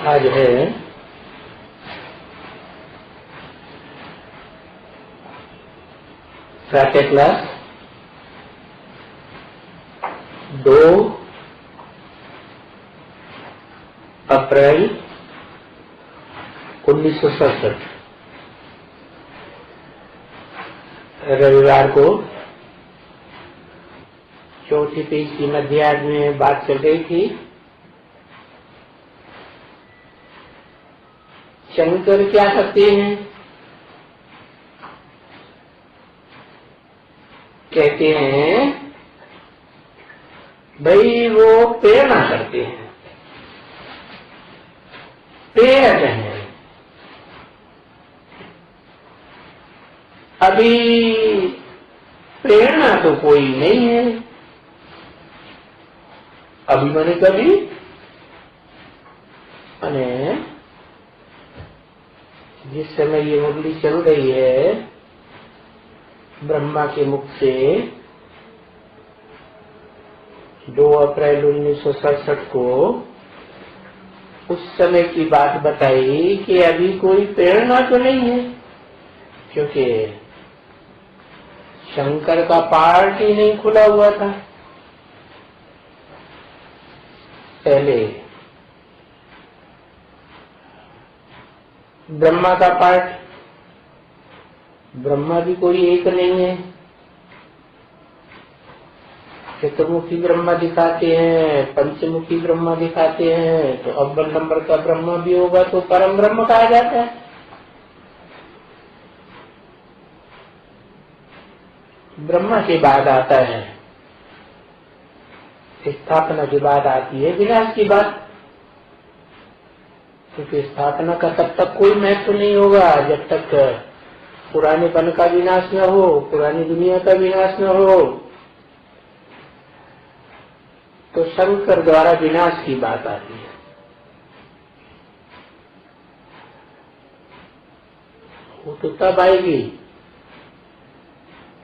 आज है प्रातः क्लास 2 अप्रैल 1967 रविवार को चौथी पेज की मध्याह्न में बात चल रही थी। शंकर क्या करते हैं? कहते हैं भाई वो प्रेरणा करते हैं, प्रेरक हैं। अभी प्रेरणा तो कोई नहीं है। अभी मैंने कभी जिस समय ये मुरली चल रही है ब्रह्मा के मुख से 2 अप्रैल 1967 को, उस समय की बात बताई कि अभी कोई प्रेरणा तो नहीं है, क्योंकि शंकर का पार्ट ही नहीं खुला हुआ था। पहले ब्रह्मा का पार्ट, ब्रह्मा भी कोई एक नहीं है। चतुर्मुखी ब्रह्मा दिखाते हैं, पंचमुखी ब्रह्मा दिखाते हैं, तो अव्वल नंबर का ब्रह्मा भी होगा तो परम ब्रह्म कहा जाता है। ब्रह्मा के बाद आता है, स्थापना के बाद आती है विनाश की बात, क्योंकि स्थापना का तब तक कोई महत्व नहीं होगा जब तक पुराने पन का विनाश न हो, पुरानी दुनिया का विनाश न हो। तो शंकर द्वारा विनाश की बात आती है। वो तो तब आएगी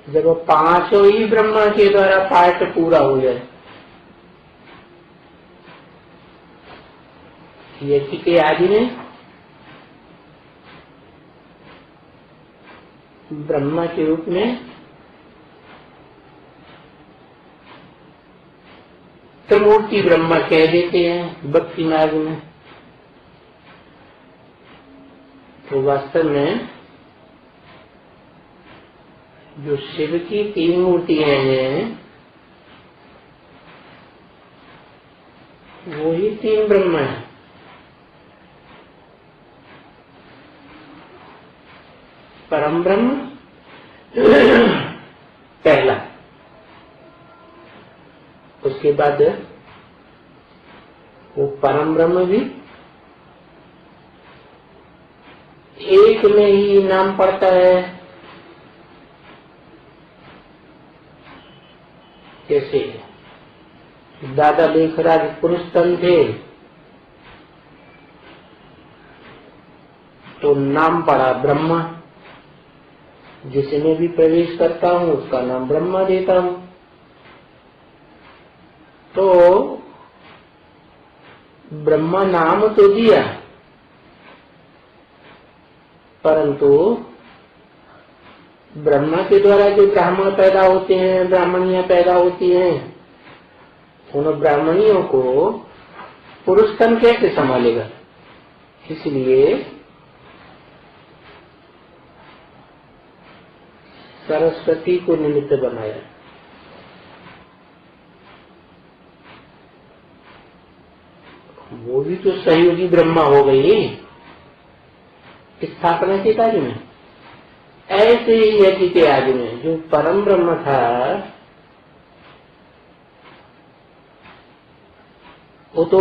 जब वो पांचों ही ब्रह्मा के द्वारा पार्ट पूरा हो जाए। यज्ञ के आदि में ब्रह्मा के रूप में त्रिमूर्ति ब्रह्मा कह देते हैं भक्ति मार्ग में। तो वास्तव में जो शिव की 3 मूर्तियां हैं वो ही 3 ब्रह्मा है। परम ब्रह्म पहला, उसके बाद वो परम ब्रह्म भी एक में ही नाम पड़ता है। जैसे दादा लेखराज पुरुष तन थे तो नाम पड़ा ब्रह्मा, जिसमें भी प्रवेश करता हूँ उसका नाम ब्रह्मा देता हूँ। तो ब्रह्मा नाम तो दिया, परंतु ब्रह्मा के द्वारा जो ब्राह्मण पैदा होते हैं, ब्राह्मणियां पैदा होती हैं, उन ब्राह्मणियों को पुरुष तन कैसे संभालेगा? इसलिए सरस्वती को निमित्त बनाया। वो भी तो सहयोगी ब्रह्मा हो गई स्थापना के कार्य में। ऐसे ही यज्ञ के आदि में जो परम ब्रह्म था वो तो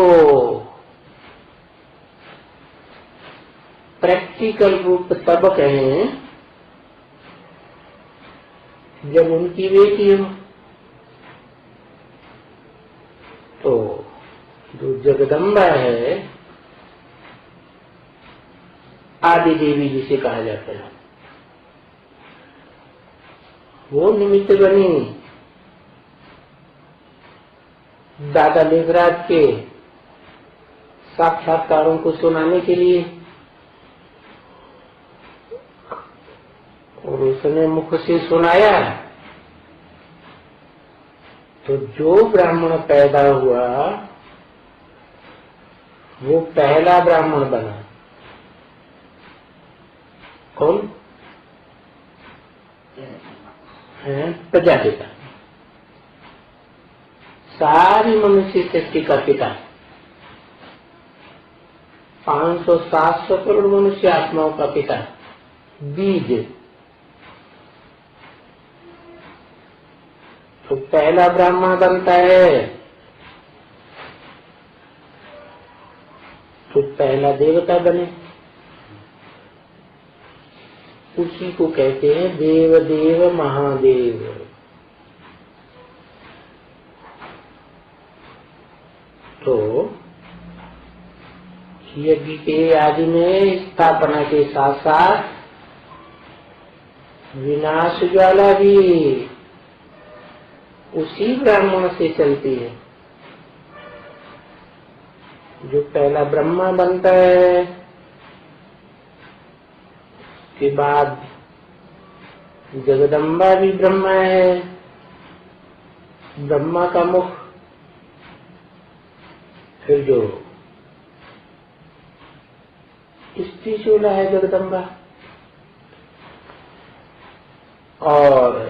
प्रैक्टिकल रूप तब कहें जब उनकी बेटी हो। तो जो जगदम्बा है, आदि देवी जिसे कहा जाता है, वो निमित्त बनी दादा लेखराज के साक्षात्कारों को सुनाने के लिए, और उसने मुख से सुनाया तो जो ब्राह्मण पैदा हुआ वो पहला ब्राह्मण बना। कौन? प्रजापिता, सारी मनुष्य सृष्टि का पिता। 500-700 करोड़ मनुष्य आत्माओं का पिता, बीज। तो पहला ब्राह्मण बनता है तो पहला देवता बने। उसी को कहते हैं देव देव महादेव। तो यज्ञ के आदि में स्थापना के साथ साथ विनाश ज्वाला भी उसी ब्राह्मण से चलती है। जो पहला ब्रह्मा बनता है के बाद जगदम्बा भी ब्रह्मा है, ब्रह्मा का मुख। फिर जो स्त्री चूला है जगदम्बा, और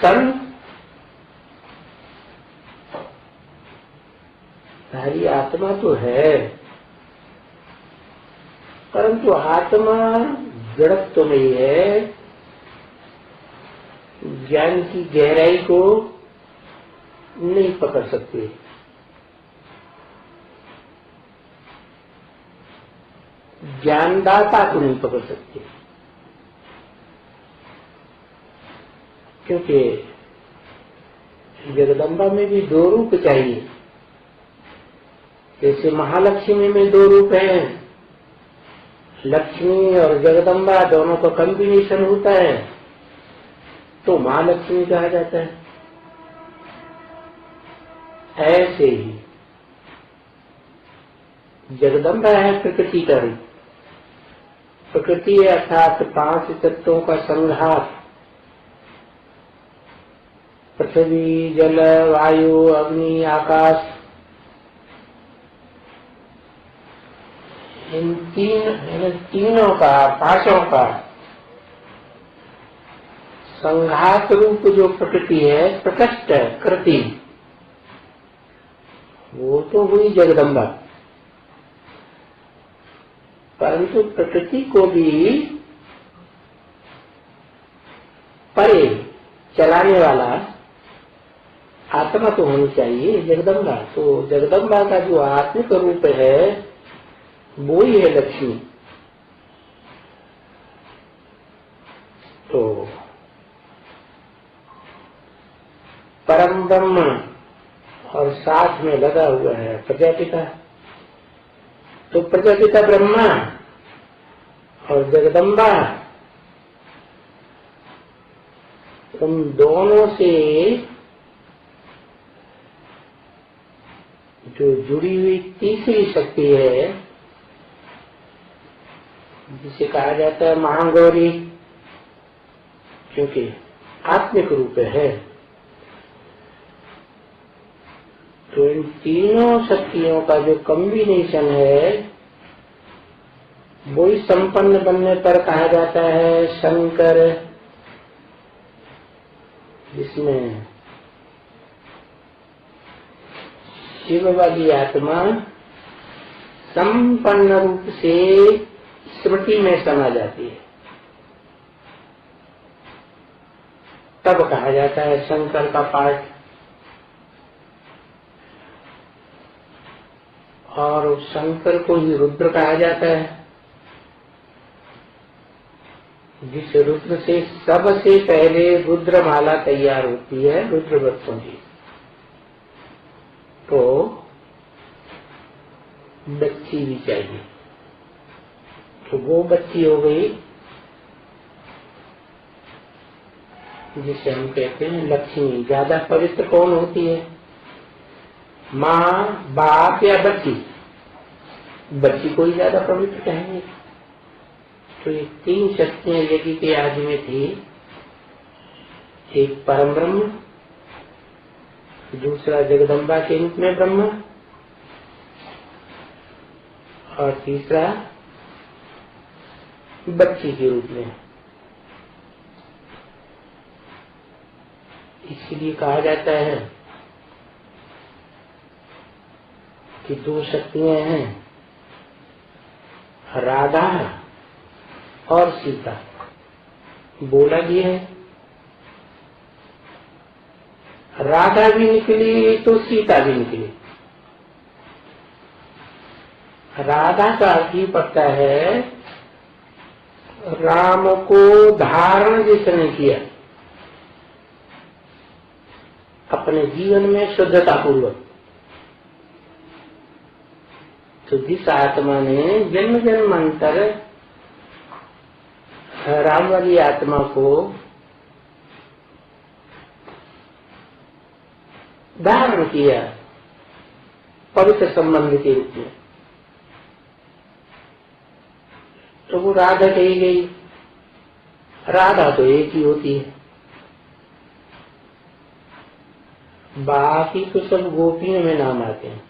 तन सारी आत्मा तो है, परंतु आत्मा जड़त्व में ही है। ज्ञान की गहराई को नहीं पकड़ सकते। ज्ञानदाता को नहीं पकड़ सकते, क्योंकि जगदम्बा में भी दो रूप चाहिए। जैसे महालक्ष्मी में दो रूप हैं, लक्ष्मी और जगदम्बा दोनों का कॉम्बिनेशन होता है तो महालक्ष्मी कहा जाता है। ऐसे ही जगदम्बा है प्रकृति का रूप। प्रकृति अर्थात 5 तत्वों का संघात, पृथ्वी जल वायु अग्नि आकाश, इन तीनों का, 5 का संघात रूप जो प्रकृति है, प्रकृष्ट कृति, वो तो हुई जगदम्बा। परंतु प्रकृति को भी परे चलाने वाला आत्मा तो होनी चाहिए जगदम्बा। तो जगदम्बा का जो आत्मिक रूप है वो ही है लक्ष्मी। तो परम ब्रह्म और साथ में लगा हुआ है प्रजापिता। तो प्रजापिता ब्रह्मा और जगदम्बा, उन दोनों से जो जुड़ी हुई तीसरी शक्ति है, जिसे कहा जाता है महागौरी, क्योंकि आत्मिक रूप है। तो इन तीनों शक्तियों का जो कॉम्बिनेशन है वो ही संपन्न बनने पर कहा जाता है शंकर, जिसमें शिव वाली आत्मा संपन्न रूप से स्मृति में समा जाती है, तब कहा जाता है शंकर का पाठ। और शंकर को ही रुद्र कहा जाता है, जिस रुद्र से सबसे पहले रुद्रमाला तैयार होती है, रुद्र बच्चों की। तो बच्ची भी चाहिए, तो वो बच्ची हो गई जिसे हम कहते हैं लक्ष्मी। ज्यादा पवित्र कौन होती है? माँ, बाप या बच्ची, बच्ची को ही ज्यादा पवित्र कहेंगे। तो ये तीन शक्तियां यज्ञ के आदि में थी। एक परम ब्रह्म, दूसरा जगदम्बा के रूप में ब्रह्म, और तीसरा बच्ची के रूप में। इसलिए कहा जाता है कि दो शक्तियां हैं, राधा और सीता। बोला भी है, राधा भी निकली तो सीता भी निकली। राधा का अर्थ ही पड़ता है राम को धारण जिसने किया अपने जीवन में शुद्धता पूर्वक। तो जिस आत्मा ने जन्म जन्मांतर राम वाली आत्मा को धारण किया पवित्र संबंध के रूप में, तो वो राधा कही गई। राधा तो एक ही होती है, बाकी तो सब गोपियों में नाम आते हैं।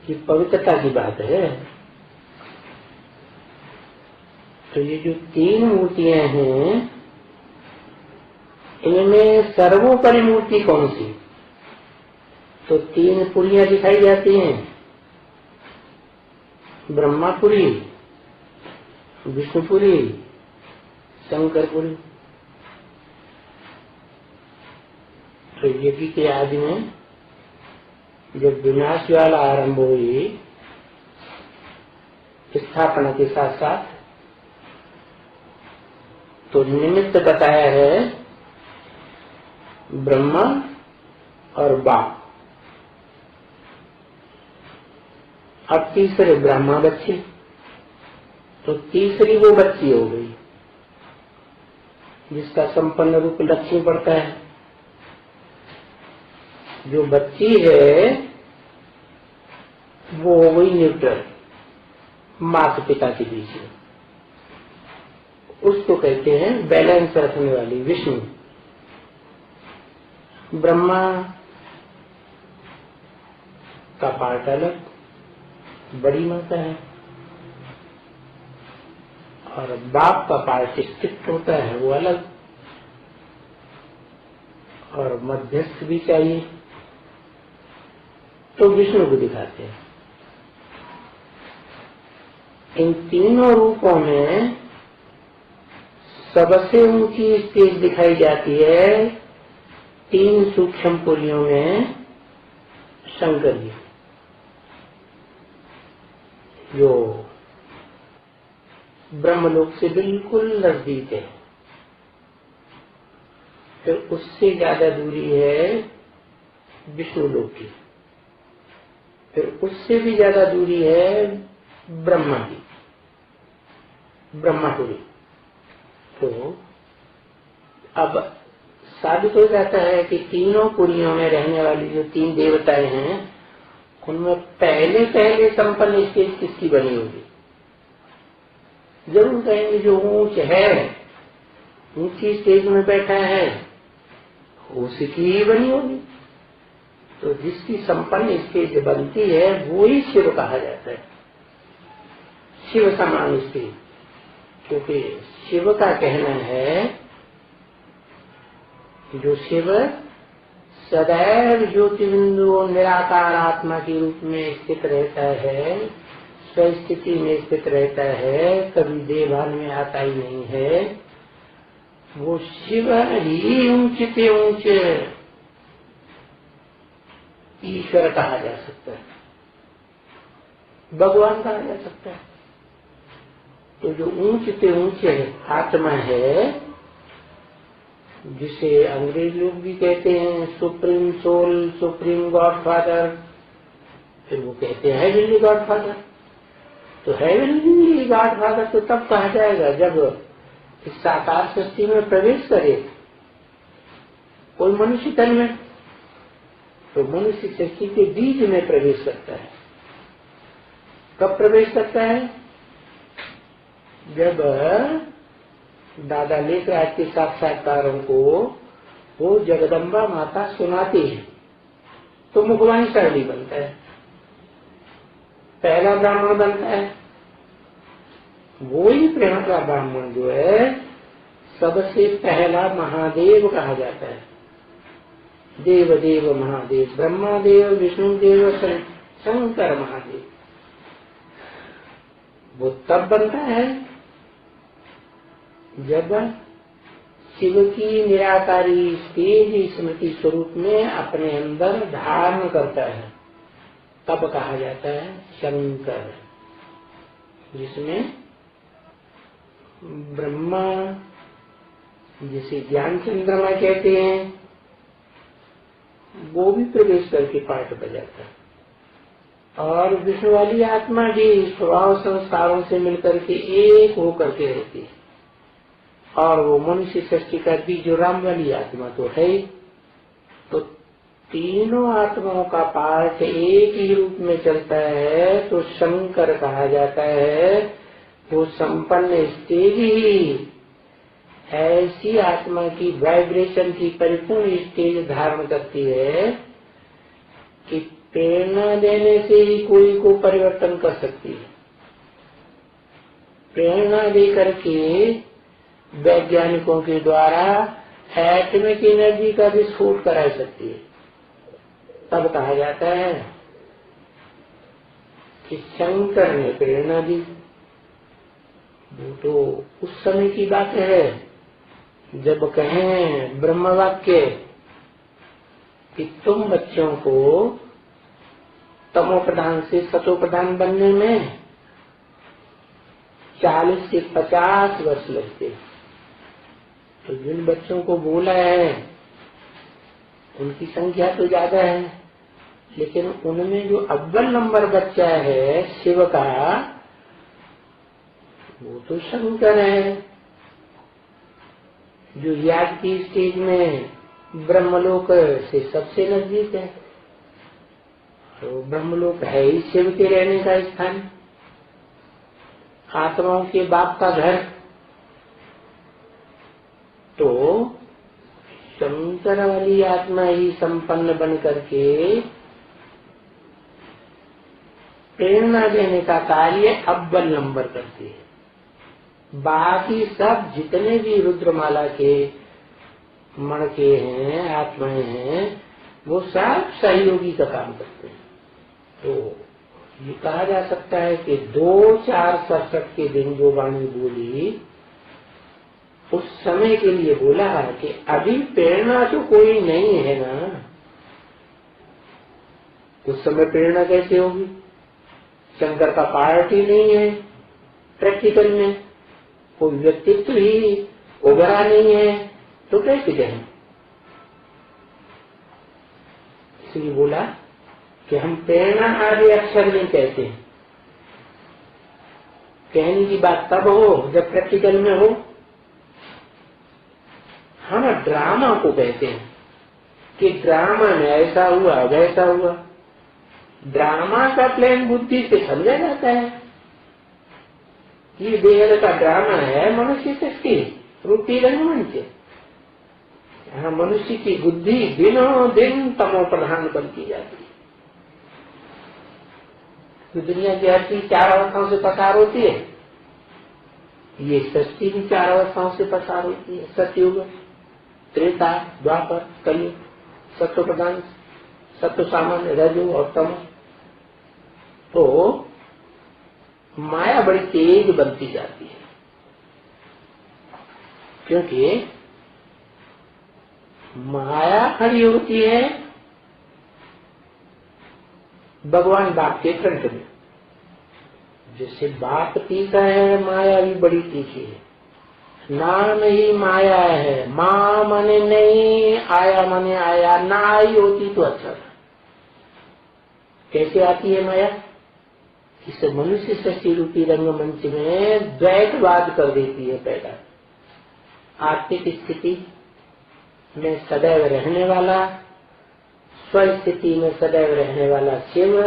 ये पवित्रता की बात है। तो ये जो तीन मूर्तियां हैं, इनमें सर्वोपरि मूर्ति कौन सी? तो तीन पुरियां दिखाई जाती हैं, ब्रह्मापुरी, विष्णुपुरी, शंकरपुरी। तो यज्ञ के आदि में जब विनाश ज्वाला आरंभ हुई स्थापना के साथ साथ, तो निमित्त बताया है ब्रह्मा और बाप। अब तीसरे ब्रह्मा बच्चे, तो तीसरी वो बच्ची हो गई जिसका संपन्न रूप लक्ष्मी पड़ता है। जो बच्ची है वो हो गई न्यूट्रल, माता पिता के बीच में। उसको कहते हैं बैलेंस रखने वाली विष्णु। ब्रह्मा का पार्ट अलग, बड़ी माता है, और बाप का पार्ट स्ट्रिक्ट होता है, वो अलग, और मध्यस्थ भी चाहिए, तो विष्णु को दिखाते हैं। इन तीनों रूपों में सबसे ऊंची स्टेज दिखाई जाती है तीन सूक्ष्म पुरियों में शंकर जी, जो ब्रह्मलोक से बिल्कुल नजदीक है। फिर उससे ज्यादा दूरी है विष्णु लोक की, फिर उससे भी ज्यादा दूरी है ब्रह्मा की, ब्रह्मापुरी। तो अब साबित हो जाता है कि तीनों पुरियों में रहने वाली जो तीन देवताएं हैं, उनमें पहले पहले संपन्न स्टेज किसकी बनी होगी? जरूर कहेंगे जो ऊंच है, ऊंची स्टेज में बैठा है, उसी की ही बनी होगी। तो जिसकी संपन्न स्टेज बनती है वो ही शिव कहा जाता है, शिव समान स्टेज। क्योंकि शिव का कहना है जो शिव सदैव ज्योतिबिंदु निराकार आत्मा के रूप में स्थित रहता है, स्वस्थिति में स्थित रहता है, कभी देहभान में आता ही नहीं है, वो शिव ही ऊंचे से ऊंचे ईश्वर कहा जा सकता है, भगवान कहा जा सकता है। तो जो ऊंचे से ऊंचे आत्मा है, जिसे अंग्रेज लोग भी कहते हैं supreme soul, supreme God father, फिर वो कहते हैं हेवनली गॉड फादर। तो हेवनली गॉड फादर तो तब कहा जाएगा जब इस साकार सृष्टि में प्रवेश करे कोई मनुष्य तन में, तो मनुष्य सृष्टि के बीज में प्रवेश करता है। कब प्रवेश करता है? जब दादा लेकर आते साक्षात्कारों को वो जगदम्बा माता सुनाती है तो मुखवाणी सरली बनता है, पहला ब्राह्मण बनता है। वो ही पहला ब्राह्मण जो है सबसे पहला महादेव कहा जाता है। देव देव महादेव, ब्रह्मा देव, विष्णु देव, शंकर महादेव। वो तब बनता है जब शिव की निराकारी तेज स्मृति स्वरूप में अपने अंदर धारण करता है, तब कहा जाता है शंकर। जिसमें ब्रह्मा, जिसे ज्ञान चंद्रमा कहते हैं, वो भी प्रवेश करके पाठ बजाता है। और विष्णु वाली आत्मा भी स्वभाव संस्कारों से मिलकर के एक होकर के रहती है। और वो मनुष्य सृष्टि का बीज जो राम वाली आत्मा तो है ही। तो तीनों आत्माओं का पाठ एक ही रूप में चलता है तो शंकर कहा जाता है। वो संपन्न स्टेज ही ऐसी आत्मा की वाइब्रेशन की परिपूर्ण स्टेज धारण करती है कि प्रेरणा देने से ही कोई को परिवर्तन कर सकती है। प्रेरणा देकर के वैज्ञानिकों के द्वारा एटॉमिक एनर्जी का विस्फोट करा सकती है। तब कहा जाता है कि शंकर ने प्रेरणा दी। वो तो उस समय की बात है जब कहें ब्रह्म वाक्य कि तुम बच्चों को तमो प्रधान से सतो प्रधान बनने में 40 से 50 वर्ष लगते। तो जिन बच्चों को बोला है उनकी संख्या तो ज्यादा है, लेकिन उनमें जो अव्वल नंबर बच्चा है शिव का, वो तो शंकर है, जो याद की स्टेज में ब्रह्मलोक से सबसे नजदीक है। तो ब्रह्मलोक है ही शिव के रहने का स्थान, आत्माओं के बाप का घर। तो शंकर वाली आत्मा ही संपन्न बन करके प्रेरणा देने का कार्य अव्वल नंबर करती है। बाकी सब जितने भी रुद्रमाला के मणके हैं, आत्माएं हैं, वो सब सहयोगी का काम करते हैं। तो ये कहा जा सकता है कि 2-4 के दिन जो वाणी बोली उस समय के लिए बोला कि अभी प्रेरणा तो कोई नहीं है ना। उस समय प्रेरणा कैसे होगी? शंकर का पार्ट ही नहीं है, प्रैक्टिकल में कोई व्यक्तित्व ही उभरा नहीं है, तो कैसे कहें? इसलिए बोला कि हम प्रेरणा आदि अक्षर नहीं कहते हैं। कहने की बात तब हो जब प्रैक्टिकल में हो। हम ड्रामा को कहते हैं कि ड्रामा में ऐसा हुआ वैसा हुआ। ड्रामा का प्लान बुद्धि से समझा जाता है। ये बेहद का ड्रामा है मनुष्य सृष्टि रूपी रंगमंच। यहाँ मनुष्य की बुद्धि दिनों दिन तमो प्रधान बनती जाती है। तो दुनिया की हर चीज 4 अवस्थाओं से पसार होती है। ये सृष्टि भी 4 अवस्थाओं से पसार होती है। सतयुग, त्रेता, द्वापर, कलयुग, सत्व प्रधान, सत्व सामान्य, रजो और तमो। तो माया बड़ी तेज बनती जाती है, क्योंकि माया खड़ी होती है भगवान बाप के फ्रंट में। जैसे बाप तीखा है, माया भी बड़ी तीखी है। नाम ही माया है। माँ माने नहीं, आया माने आया। ना आई होती तो अच्छा था। कैसे आती है माया? इस मनुष्य सृष्टि रूपी रंगमंच में द्वैतवाद कर देती है पैदा। आर्थिक स्थिति, में सदैव रहने वाला, स्वस्थिति में सदैव रहने वाला शिव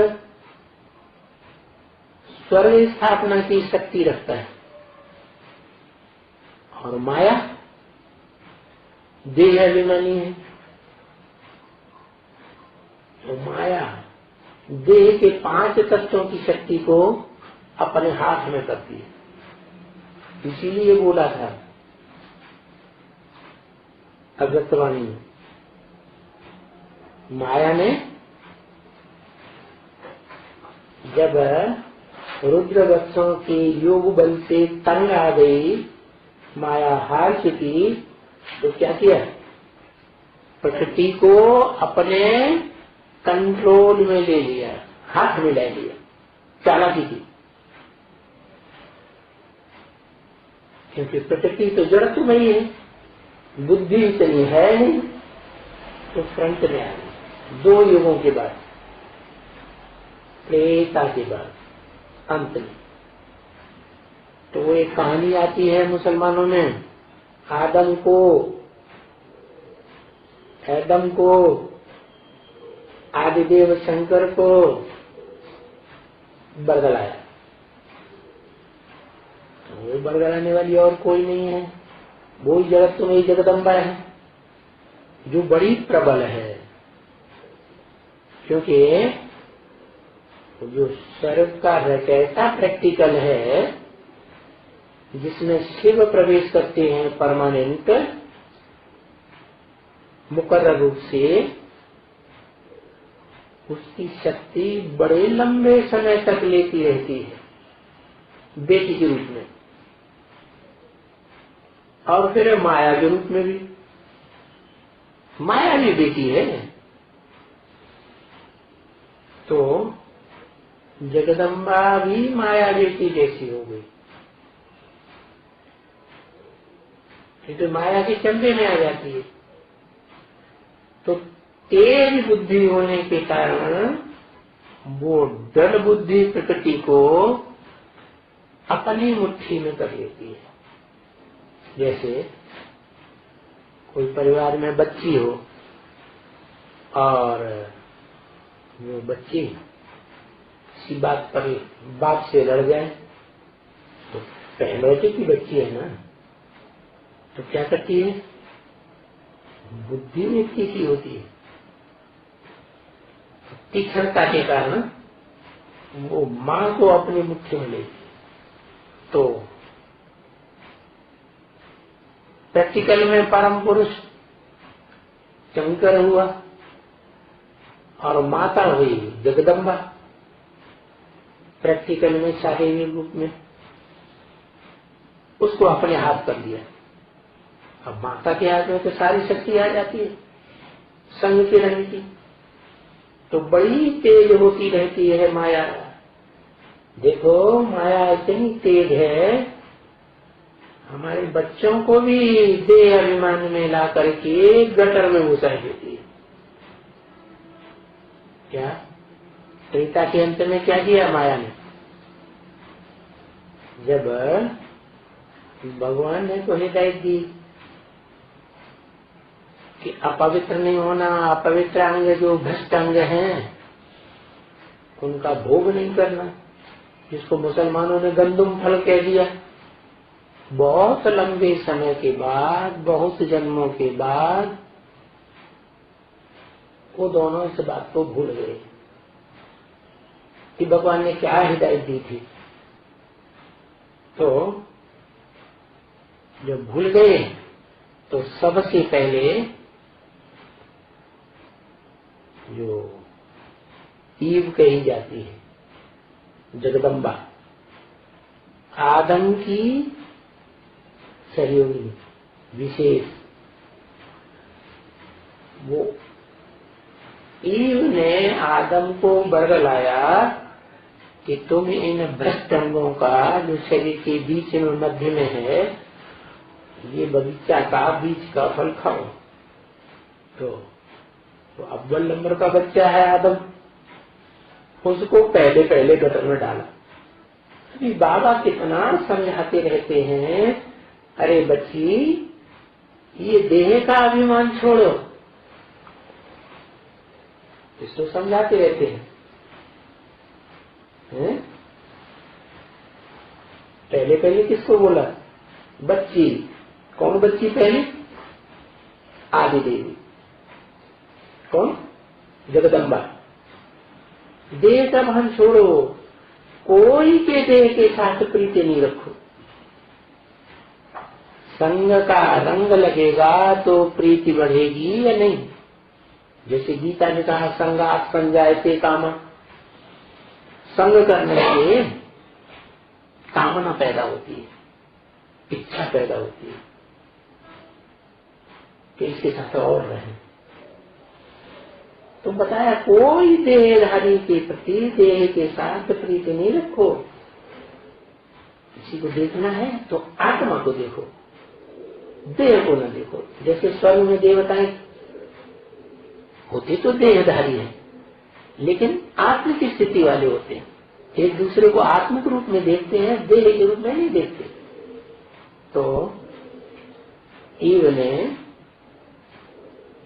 स्वर्ग स्थापना की शक्ति रखता है। और माया देह अभिमानी है। तो माया देह के 5 तत्वों की शक्ति को अपने हाथ में करती है। इसीलिए बोला था अगस्तवाणी में, माया ने जब रुद्र वत्सों के योग बल से तंग आ गई, माया हार चुकी, तो क्या किया? प्रकृति को अपने कंट्रोल में ले लिया, हाथ में ले लिया, चालाकी की। क्योंकि प्रकृति तो जड़त्व में ही है, बुद्धि इतनी है नहीं, तो फ्रंट में आ गई 2 युगों के बाद, त्रेता के बाद, अंत में। तो वो एक कहानी आती है मुसलमानों में, आदम को आदिदेव शंकर को बरगलाया। तो वो बरगलाने वाली और कोई नहीं है, वो ही जगत में ही जगदम्बा है, जो बड़ी प्रबल है। क्योंकि जो सर्व का रचयिता प्रैक्टिकल है, जिसमें शिव प्रवेश करते हैं परमानेंट मुकर्रर रूप से, उसकी शक्ति बड़े लंबे समय तक लेती रहती है बेटी के रूप में, और फिर माया के रूप में भी। माया भी बेटी है, तो जगदम्बा भी माया बेटी जैसी हो गई। तो माया के चंबे में आ जाती है। तो तेज बुद्धि होने के कारण वो दल बुद्धि प्रकृति को अपनी मुट्ठी में कर लेती है। जैसे कोई परिवार में बच्ची हो और वो बच्ची किसी बात पर बाप से लड़ जाए, तो पहलौती की बच्ची है ना, तो क्या करती है? बुद्धि में तीखी होती है, तीक्ष्णता के कारण वो मां को अपनी मुट्ठी में लेती। तो प्रैक्टिकल में परम पुरुष शंकर हुआ और माता हुई जगदम्बा, प्रैक्टिकल में शारीरिक रूप में उसको अपने हाथ कर दिया। अब माता के हाथ में तो सारी शक्ति आ जाती है संग के रहने की, तो बड़ी तेज होती रहती है माया। देखो माया इतनी तेज है, हमारे बच्चों को भी देह अभिमान में ला करके गटर में घुसा देती है। क्या त्रेता के अंत में क्या किया माया ने? जब भगवान ने तो हिदायत दी कि अपवित्र नहीं होना, अपवित्र अंग जो भ्रष्ट अंग हैं उनका भोग नहीं करना, जिसको मुसलमानों ने गंदुम फल कह दिया। बहुत लंबे समय के बाद, बहुत जन्मों के बाद वो दोनों इस बात को भूल गए कि भगवान ने क्या हिदायत दी थी। तो जब भूल गए तो सबसे पहले जो ईव कही जाती है जगदम्बा, आदम की सहयोगी विशेष, वो ईव ने आदम को बरगलाया कि तुम इन भ्रष्ट अंगों का जो शरीर के बीच में मध्य में है, ये बगीचा का बीज का फल खाओ। तो अव्वल नंबर का बच्चा है आदम, उसको पहले पहले गटर में डाला। बाबा कितना समझाते रहते हैं, अरे बच्ची ये देह का अभिमान छोड़ो, इसको समझाते रहते हैं। पहले पहले किसको बोला? बच्ची। कौन बच्ची पहले? आदि देवी। कौन? जगदम्बा। देह का भान छोड़ो, कोई के देह के साथ प्रीति नहीं रखो। संग का रंग लगेगा तो प्रीति बढ़ेगी या नहीं? जैसे गीता ने कहा संगात संजायते कामा, संग करने से कामना पैदा होती है, इच्छा पैदा होती है कि इसके साथ और रहे। तो बताया कोई देहधारी के प्रति देह के साथ प्रीति नहीं रखो। किसी को देखना है तो आत्मा को देखो, देह को न देखो। जैसे स्वर्ग में देवताएं होते तो देहधारी है, लेकिन आत्म की स्थिति वाले होते हैं, एक दूसरे को आत्मिक रूप में देखते हैं, देह के रूप में नहीं देखते। तो ईव ने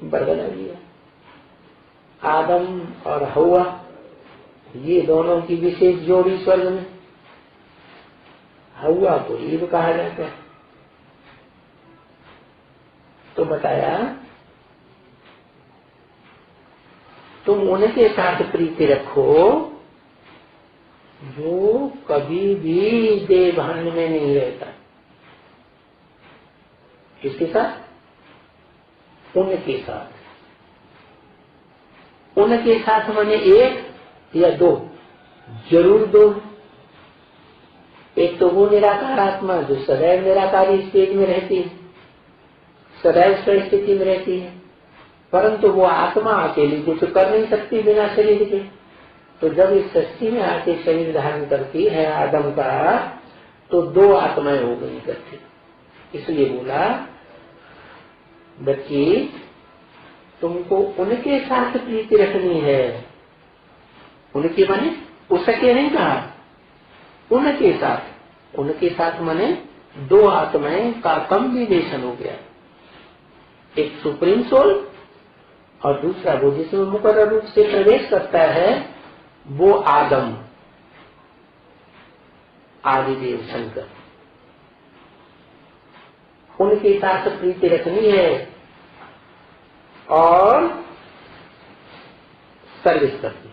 बरगला दिया। आदम और हवा ये दोनों की विशेष जोड़ी स्वर्ग में। हवा को ईव कहा जाता है। तो बताया तुम उनके साथ प्रीति रखो जो कभी भी देह भान में नहीं रहता। किसके साथ? उनके साथ। उनके साथ माने एक या दो, जरूर दो। एक तो वो निराकार आत्मा जो सदैव निराकारी स्टेज में रहती है, सदैव स्थिति में रहती है, परंतु वो आत्मा अकेली कुछ कर नहीं सकती बिना शरीर के। तो जब इस सृष्टि में आके शरीर धारण करती है आदम का, तो दो आत्माएं हो गई इकट्ठी। इसलिए बोला बच्ची तुमको उनके साथ प्रीति रखनी है। उनके माने उसके नहीं कहा, उनके साथ। उनके साथ माने दो आत्माएं का कॉम्बिनेशन हो गया, एक सुप्रीम सोल और दूसरा वो जिसमें मुकर्रर रूप से प्रवेश करता है वो आदम, आदिदेव शंकर। उनके साथ प्रीति रखनी है और सर्विस करनी,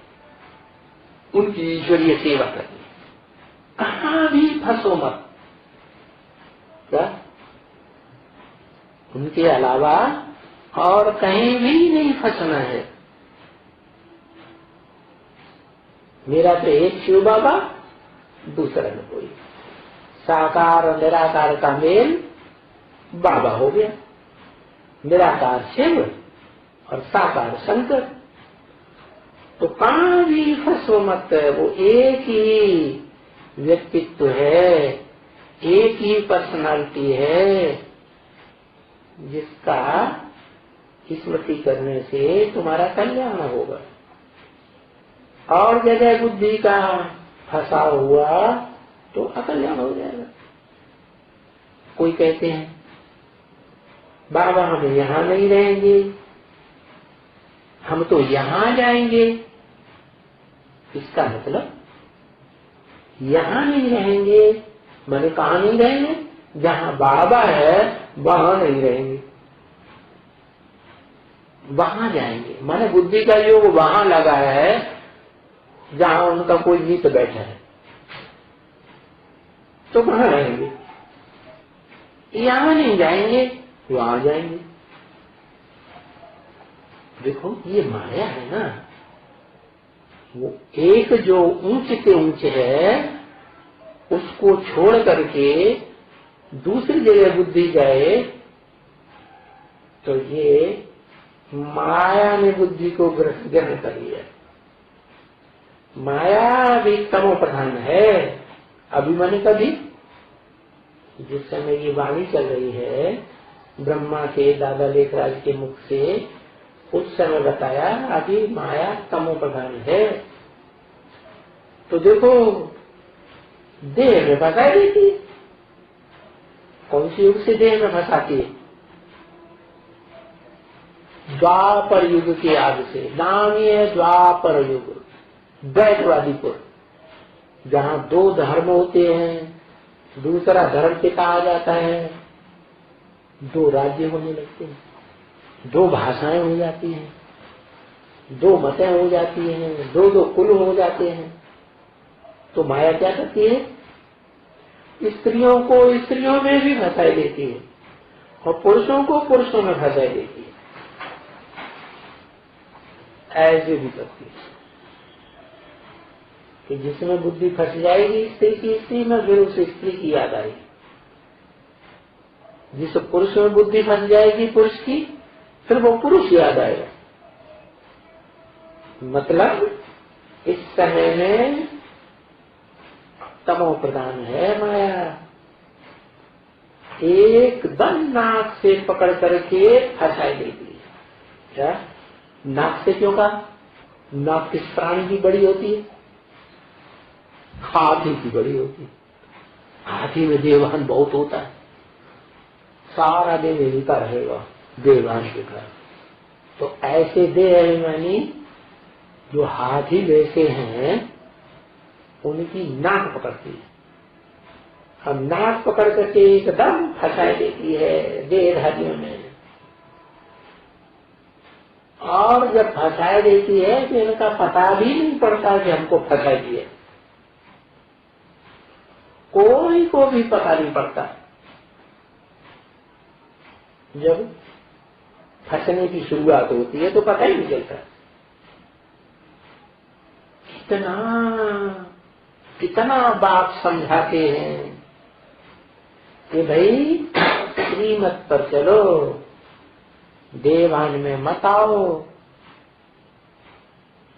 उनकी ईश्वरीय सेवा करनी। कहां भी फंसो मत। क्या? उनके अलावा और कहीं भी नहीं फंसना है। मेरा तो एक शिव बाबा, दूसरा न कोई। साकार और निराकार का मेल बाबा हो गया, निराकार शिव और साकार शंकर। तो कहां भी फंसो मत। वो एक ही व्यक्तित्व है, एक ही पर्सनालिटी है, जिसका स्मृति करने से तुम्हारा कल्याण होगा। और जगह बुद्धि का फंसा हुआ तो अकल्याण हो जाएगा। कोई कहते हैं बाबा हम यहाँ नहीं रहेंगे, हम तो यहाँ जाएंगे। इसका मतलब यहाँ नहीं रहेंगे माने कहाँ नहीं रहेंगे? जहाँ बाबा है वहां नहीं रहेंगे, वहां जाएंगे। माने बुद्धि का योग वहां लगा है जहां उनका कोई मित्र बैठा है, तो कहाँ रहेंगे? यहाँ नहीं जाएंगे, वहां जाएंगे। देखो ये माया है ना, वो एक जो ऊंच से ऊंच है उसको छोड़ करके दूसरी जगह बुद्धि जाए, तो ये माया ने बुद्धि को ग्रहण कर लिया। माया भी तमो प्रधान है। अभिमानी का भी जिस समय ये वाणी चल रही है ब्रह्मा के दादा लेखराज के मुख से, उस समय बताया अभी माया तमो प्रधान है। तो देखो देह में फंसा देती है। कौन सी युग से देह में फंसाती है? द्वापर युग के आदि से नाम ही है द्वापर युग, द्वैतवादीपुर, जहाँ दो धर्म होते हैं, दूसरा धर्म पिता आ जाता है, दो राज्य होने लगते हैं, दो भाषाएं हो जाती हैं, दो मतें हो जाती हैं, दो दो कुल हो जाते हैं। तो माया क्या करती है? स्त्रियों को स्त्रियों में भी फंसाई देती है और पुरुषों को पुरुषों में फंसाई देती है। ऐसे भी करती है कि जिसमें बुद्धि फंस जाएगी स्त्री की स्त्री में, फिर उस स्त्री की याद आएगी। जिस पुरुष में बुद्धि फंस जाएगी पुरुष की, फिर वो पुरुष याद आएगा। मतलब इस समय में तमो प्रधान है माया, एकदम नाक से पकड़ करके फंसाई देती है। क्या नाक से? क्यों कहा? नाक किस प्राणी की बड़ी होती है? हाथी की बड़ी होती है। हाथी में देवहन बहुत होता है, सारा दिन हिलता रहेगा देवहन के घर। तो ऐसे देह अभिमानी जो हाथी जैसे हैं, उनकी नाक पकड़ती है। अब नाक पकड़ करके एकदम फंसाई देती है देहधारियों में। और जब फंसाई देती है तो इनका पता भी नहीं पड़ता कि हमको फंसाई दी है, कोई को भी पता नहीं पड़ता। जब फंसने की शुरुआत होती है तो पता ही नहीं चलता। कितना बात समझाते हैं कि भाई श्रीमत पर चलो, देवान में मत आओ,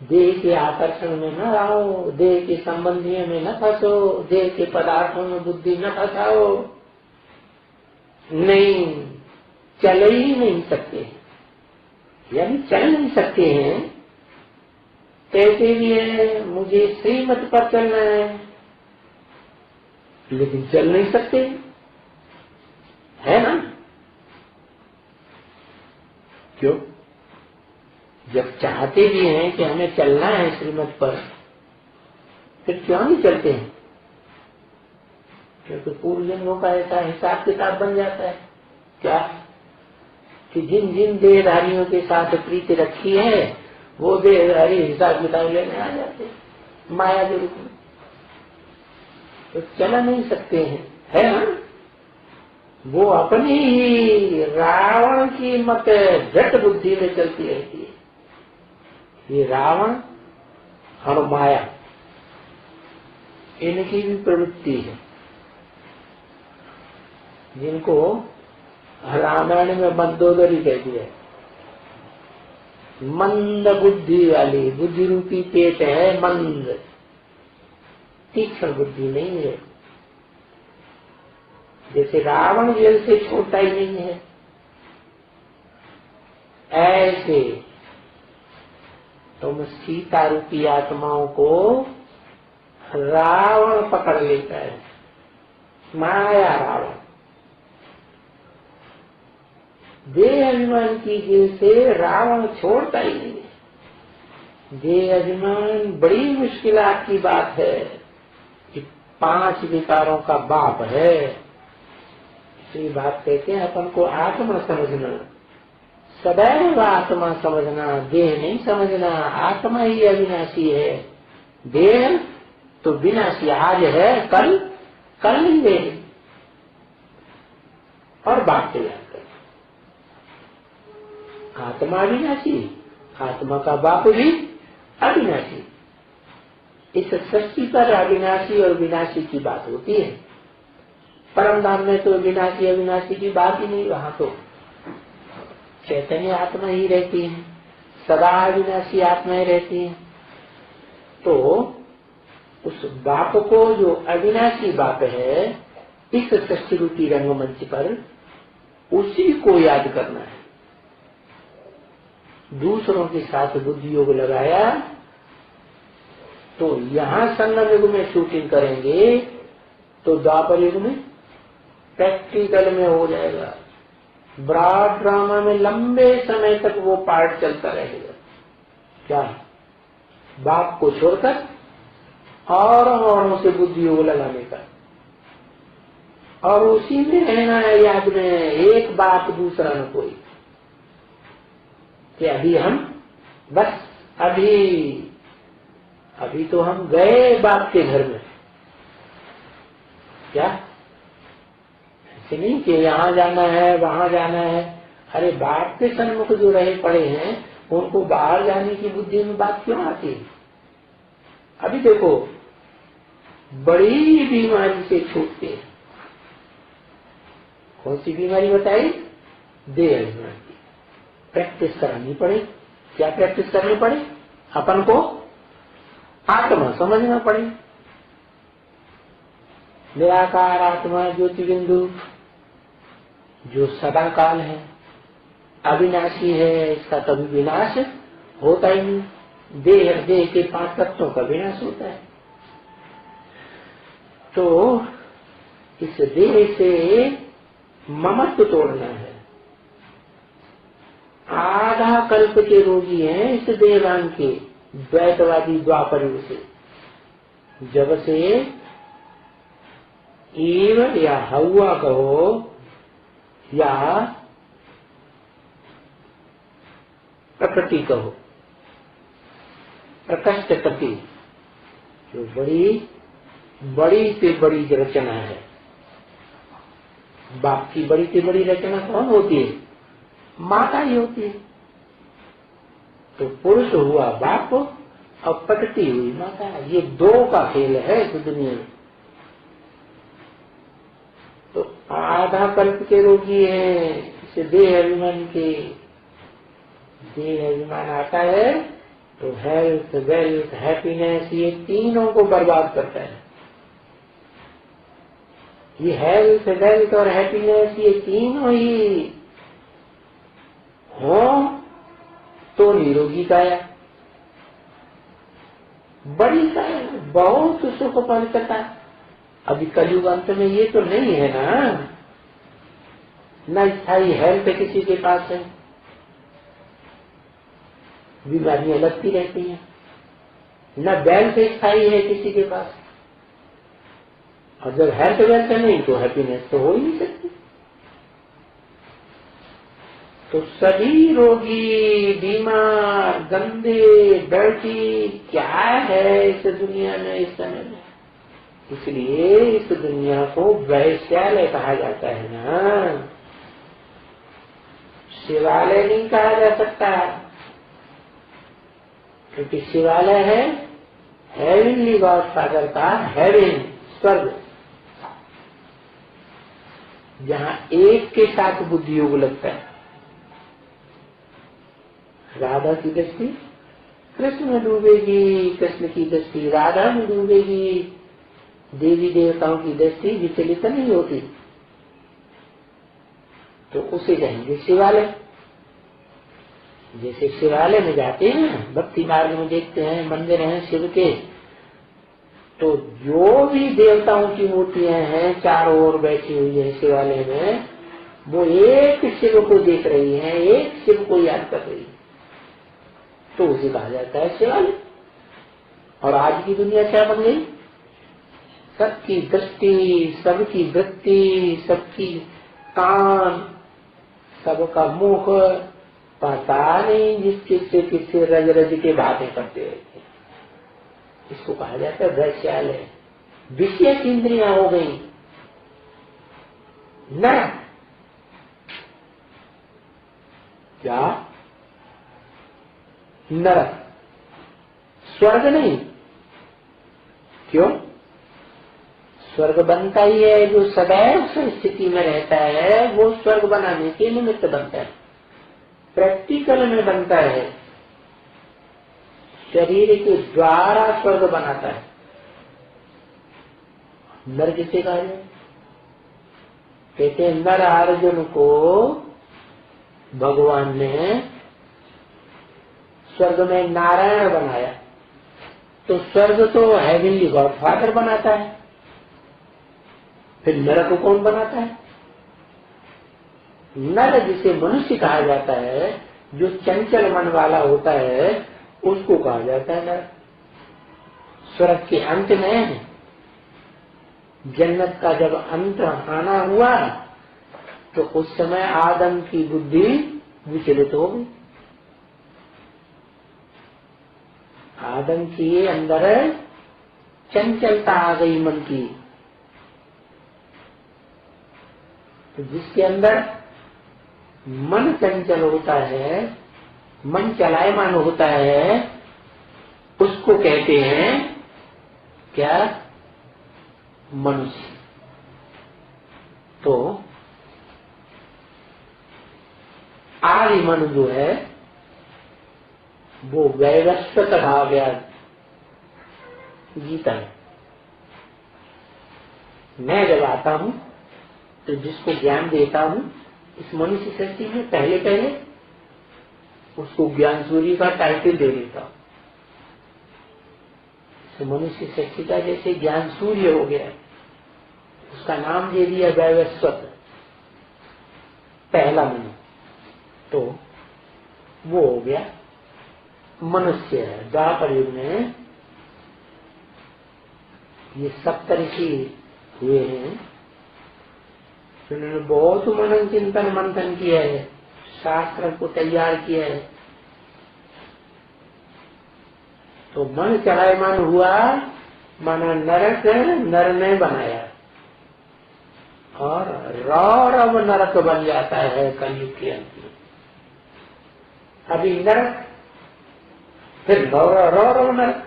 देह के आकर्षण में न आओ, देह के संबंधियों में न फंसो, देह के पदार्थों में बुद्धि न फंसाओ। नहीं, चल ही नहीं सकते, यानी चल नहीं सकते हैं। कैसे भी है, मुझे श्रीमत पर चलना है, लेकिन चल नहीं सकते, है ना? क्यों? जब चाहते भी हैं कि हमें चलना है श्रीमत पर, फिर क्यों नहीं चलते हैं? क्योंकि पूर्व जन्मों का ऐसा हिसाब किताब बन जाता है। क्या? कि जिन जिन देहधारियों के साथ प्रीति रखी है, वो देहधारी हिसाब किताब लेने आ जाते हैं माया के रूप में। तो चला नहीं सकते हैं, है ना? वो अपनी ही रावण की मत जट बुद्धि में चलती रहती है। ये रावण और माया, इनकी भी प्रवृत्ति है, जिनको रामायण में मंदोदरी कह दिया है। मंद बुद्धि वाली, बुद्धि रूपी पेट है मंद, तीक्ष्ण बुद्धि नहीं है। जैसे रावण जेल से छोड़ता ही नहीं है, ऐसे तुम सीता रूपी आत्माओं को रावण पकड़ लेता है, माया रावण। देह अभिमान की जेल से रावण छोड़ता ही नहीं है। देह अभिमान बड़ी मुश्किलात की बात है कि 5 विकारों का बाप है। ये बात कहते हैं अपन को आत्मा समझना, सदैव आत्मा समझना, देह नहीं समझना। आत्मा ही अविनाशी है, देह तो विनाशी, आज है कल नहीं देह। और बात तैयार कर, आत्मा अविनाशी, आत्मा का बाप भी अविनाशी। इस सृष्टि पर अविनाशी और विनाशी की बात होती है। परम धाम में तो विनाशी अविनाशी की बात ही नहीं, वहां तो चैतन्य आत्मा ही रहती है, सदा अविनाशी आत्माएं रहती हैं। तो उस बाप को, जो अविनाशी बाप है, इस सृष्टि रूपी रंगमंच पर उसी को याद करना है। दूसरों के साथ बुद्धि योग लगाया तो यहां संगम युग में शूटिंग करेंगे तो द्वापर युग में प्रैक्टिकल में हो जाएगा। ब्रॉड ड्रामा में लंबे समय तक वो पार्ट चलता रहेगा। क्या? बाप को छोड़कर औरों से बुद्धि वो लगाने का, और उसी में रहना है याद में, एक बाप दूसरा न कोई। कि अभी हम बस अभी तो हम गए बाप के घर में। क्या? ऐसे नहीं कि यहाँ जाना है वहां जाना है। अरे बाप के सन्मुख जो रहे पड़े हैं उनको बाहर जाने की बुद्धि में बात क्यों आती है? अभी देखो, बड़ी बीमारी से छूटते हैं। कौन सी बीमारी बताई? देह अभिमान की। प्रैक्टिस करानी पड़े। क्या प्रैक्टिस करनी पड़े? अपन को आत्मा समझना पड़े। निराकार आत्मा ज्योति बिंदु जो सदा काल है, अविनाशी है, इसका कभी विनाश होता ही नहीं। देह के 5 तत्वों का विनाश होता है। तो इस देह से ममत्व तोड़ना है। आधा कल्प के रोगी हैं इस देहवान के, द्वैतवादी द्वापर युग से। जब से ईव या हवा कहो या प्रकृति कहो, प्रकृष्ट प्रति, जो बड़ी से बड़ी रचना है। बाप की बड़ी से बड़ी रचना कौन होती है? माता ही होती है। तो पुरुष हुआ बाप और प्रकृति हुई माता। ये दो का खेल है इस दुनिया में। तो आधा कल्प के रोगी हैं इसे देह अभिमान के। देह अभिमान आता है तो हेल्थ, वेल्थ, हैप्पीनेस, ये तीनों को बर्बाद करता है। ये हेल्थ, वेल्थ और हैप्पीनेस, ये तीनों ही हो तो निरोगी काया, बड़ी काया, बहुत सुख पवित्रता। अभी कलयुग अंत में ये तो नहीं है ना। न स्थायी हेल्थ किसी के पास है, बीमारियां लगती रहती हैं। न वेल्थ स्थायी है किसी के पास, और जब हेल्थ वेल्थ नहीं तो हैप्पीनेस तो हो ही नहीं सकती। तो सभी रोगी, बीमार, गंदे, डर्टी क्या है इस दुनिया में इस समय में। इसलिए इस दुनिया को वैश्यालय कहा जाता है ना, शिवालय नहीं कहा जा सकता। क्योंकि शिवालय है हेवनली गॉड फादर का हेवन, स्वर्ग, जहां एक के साथ बुद्धि योग लगता है। राधा की दृष्टि कृष्ण में डूबेगी, कृष्ण की दृष्टि राधा में डूबेगी। देवी देवताओं की दृष्टि विचलित नहीं होती, तो उसे कहेंगे शिवालय। जैसे शिवालय में जाते हैं, भक्ति मार्ग में देखते हैं मंदिर हैं शिव के, तो जो भी देवताओं की मूर्तियां हैं चारों ओर बैठी हुई है शिवालय में, वो एक शिव को देख रही हैं, एक शिव को याद कर रही है, तो उसे कहा जाता है शिवालय। और आज की दुनिया क्या बन गई? सबकी दृष्टि, सबकी वृत्ति, सबकी कान, सबका मुख, पता नहीं जिससे रज रज के बातें करते रहते हैं। इसको कहा जाता है वैश्यालय। विशेष इंद्रियां हो गई नरक। क्या? नरक, स्वर्ग नहीं। क्यों? स्वर्ग बनता ही है जो सदैव उस स्थिति में रहता है, वो स्वर्ग बनाने के निमित्त बनता है, प्रैक्टिकल में बनता है, शरीर के द्वारा स्वर्ग बनाता है। नर किसे कहा जाए? कहते नर अर्जुन को भगवान ने स्वर्ग में नारायण बनाया, तो स्वर्ग तो हेवनली गॉड फादर बनाता है, फिर नरक को कौन बनाता है? नर जिसे मनुष्य कहा जाता है, जो चंचल मन वाला होता है, उसको कहा जाता है नर। स्वर्ग के अंत में जन्नत का जब अंत आना हुआ तो उस समय आदम की बुद्धि विचलित हो गई। आदम के अंदर चंचलता आ गई मन की। तो जिसके अंदर मन चंचल होता है, मन चलायमान होता है, उसको कहते हैं क्या? मनुष्य। तो आदि मन जो है वो वैवस्वत कहा गया गीता में। मैं जब आता हूं तो जिसको ज्ञान देता हूं इस मनुष्य सृष्टि में, पहले पहले उसको ज्ञान सूर्य का टाइटल दे देता हूं। तो मनुष्य सृष्टि का जैसे ज्ञान सूर्य हो गया, उसका नाम दे दिया वैवस्वत, पहला मनु। तो वो हो गया मनुष्य। द्वापर युग में ये सप्तऋषि हुए हैं, उन्होंने बहुत मनन चिंतन मंथन किया है, शास्त्र को तैयार किया है। तो मन चलायमान हुआ, माना नरक नर ने बनाया, और रौरव नरक बन जाता है कलयुग के अंत में। अभी नरक, फिर रौरव नरक।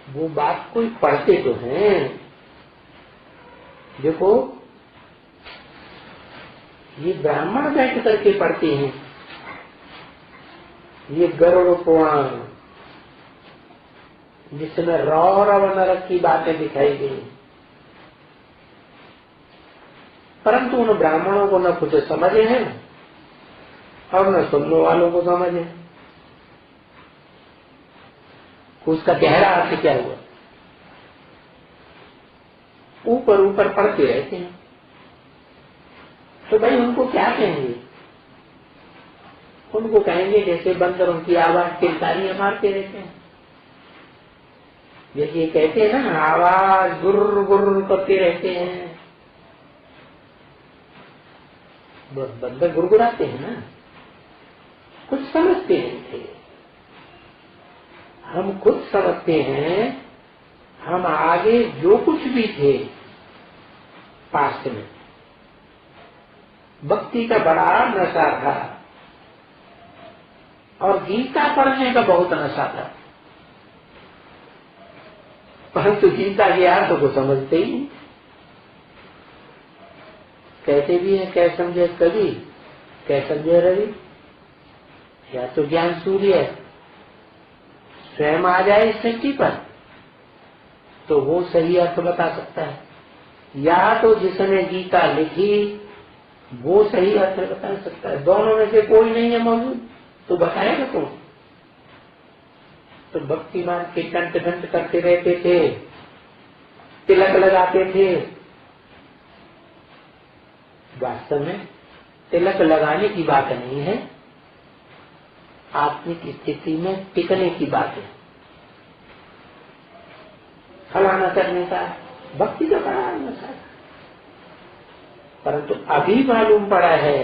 वो बात कोई पढ़ते तो हैं। देखो, ये ब्राह्मण बैठ करके पढ़ते हैं, ये गरुड़ पुराण जिसमें रौरव नरक की बातें दिखाई गई, परंतु उन ब्राह्मणों को न कुछ समझे हैं और न सुनने वालों को समझे उसका गहरा अर्थ क्या हुआ। ऊपर ऊपर पढ़ते रहते हैं। तो भाई उनको क्या कहेंगे? उनको कहेंगे जैसे बंदरों की आवाज किलकारियां मारते रहते हैं। जैसे कहते हैं ना, आवाज गुर्र गुर्र करते रहते हैं, बंदर गुरगुराते हैं ना, कुछ समझते नहीं थे। हम खुद समझते हैं। हम आगे जो कुछ भी थे पास्ट में, भक्ति का बड़ा नशा था और गीता पढ़ने का बहुत नशा था, परंतु गीता के अर्थ को समझते ही नहीं। कहते भी है, क्या समझे कवि, क्या समझे रवि। या तो ज्ञान सूर्य स्वयं आ जाए इस सृष्टि पर तो वो सही अर्थ बता सकता है, या तो जिसने गीता लिखी वो सही अर्थ बता सकता है। दोनों में से कोई नहीं है मौजूद, तो बताएगा कौन? तो भक्तिमान के कंठ घंट करते रहते थे, तिलक लगाते थे। वास्तव में तिलक लगाने की बात नहीं है, आत्मिक स्थिति में टिकने की बात है। फलाना करने का भक्ति का बड़ा नशा, परंतु अभी मालूम पड़ा है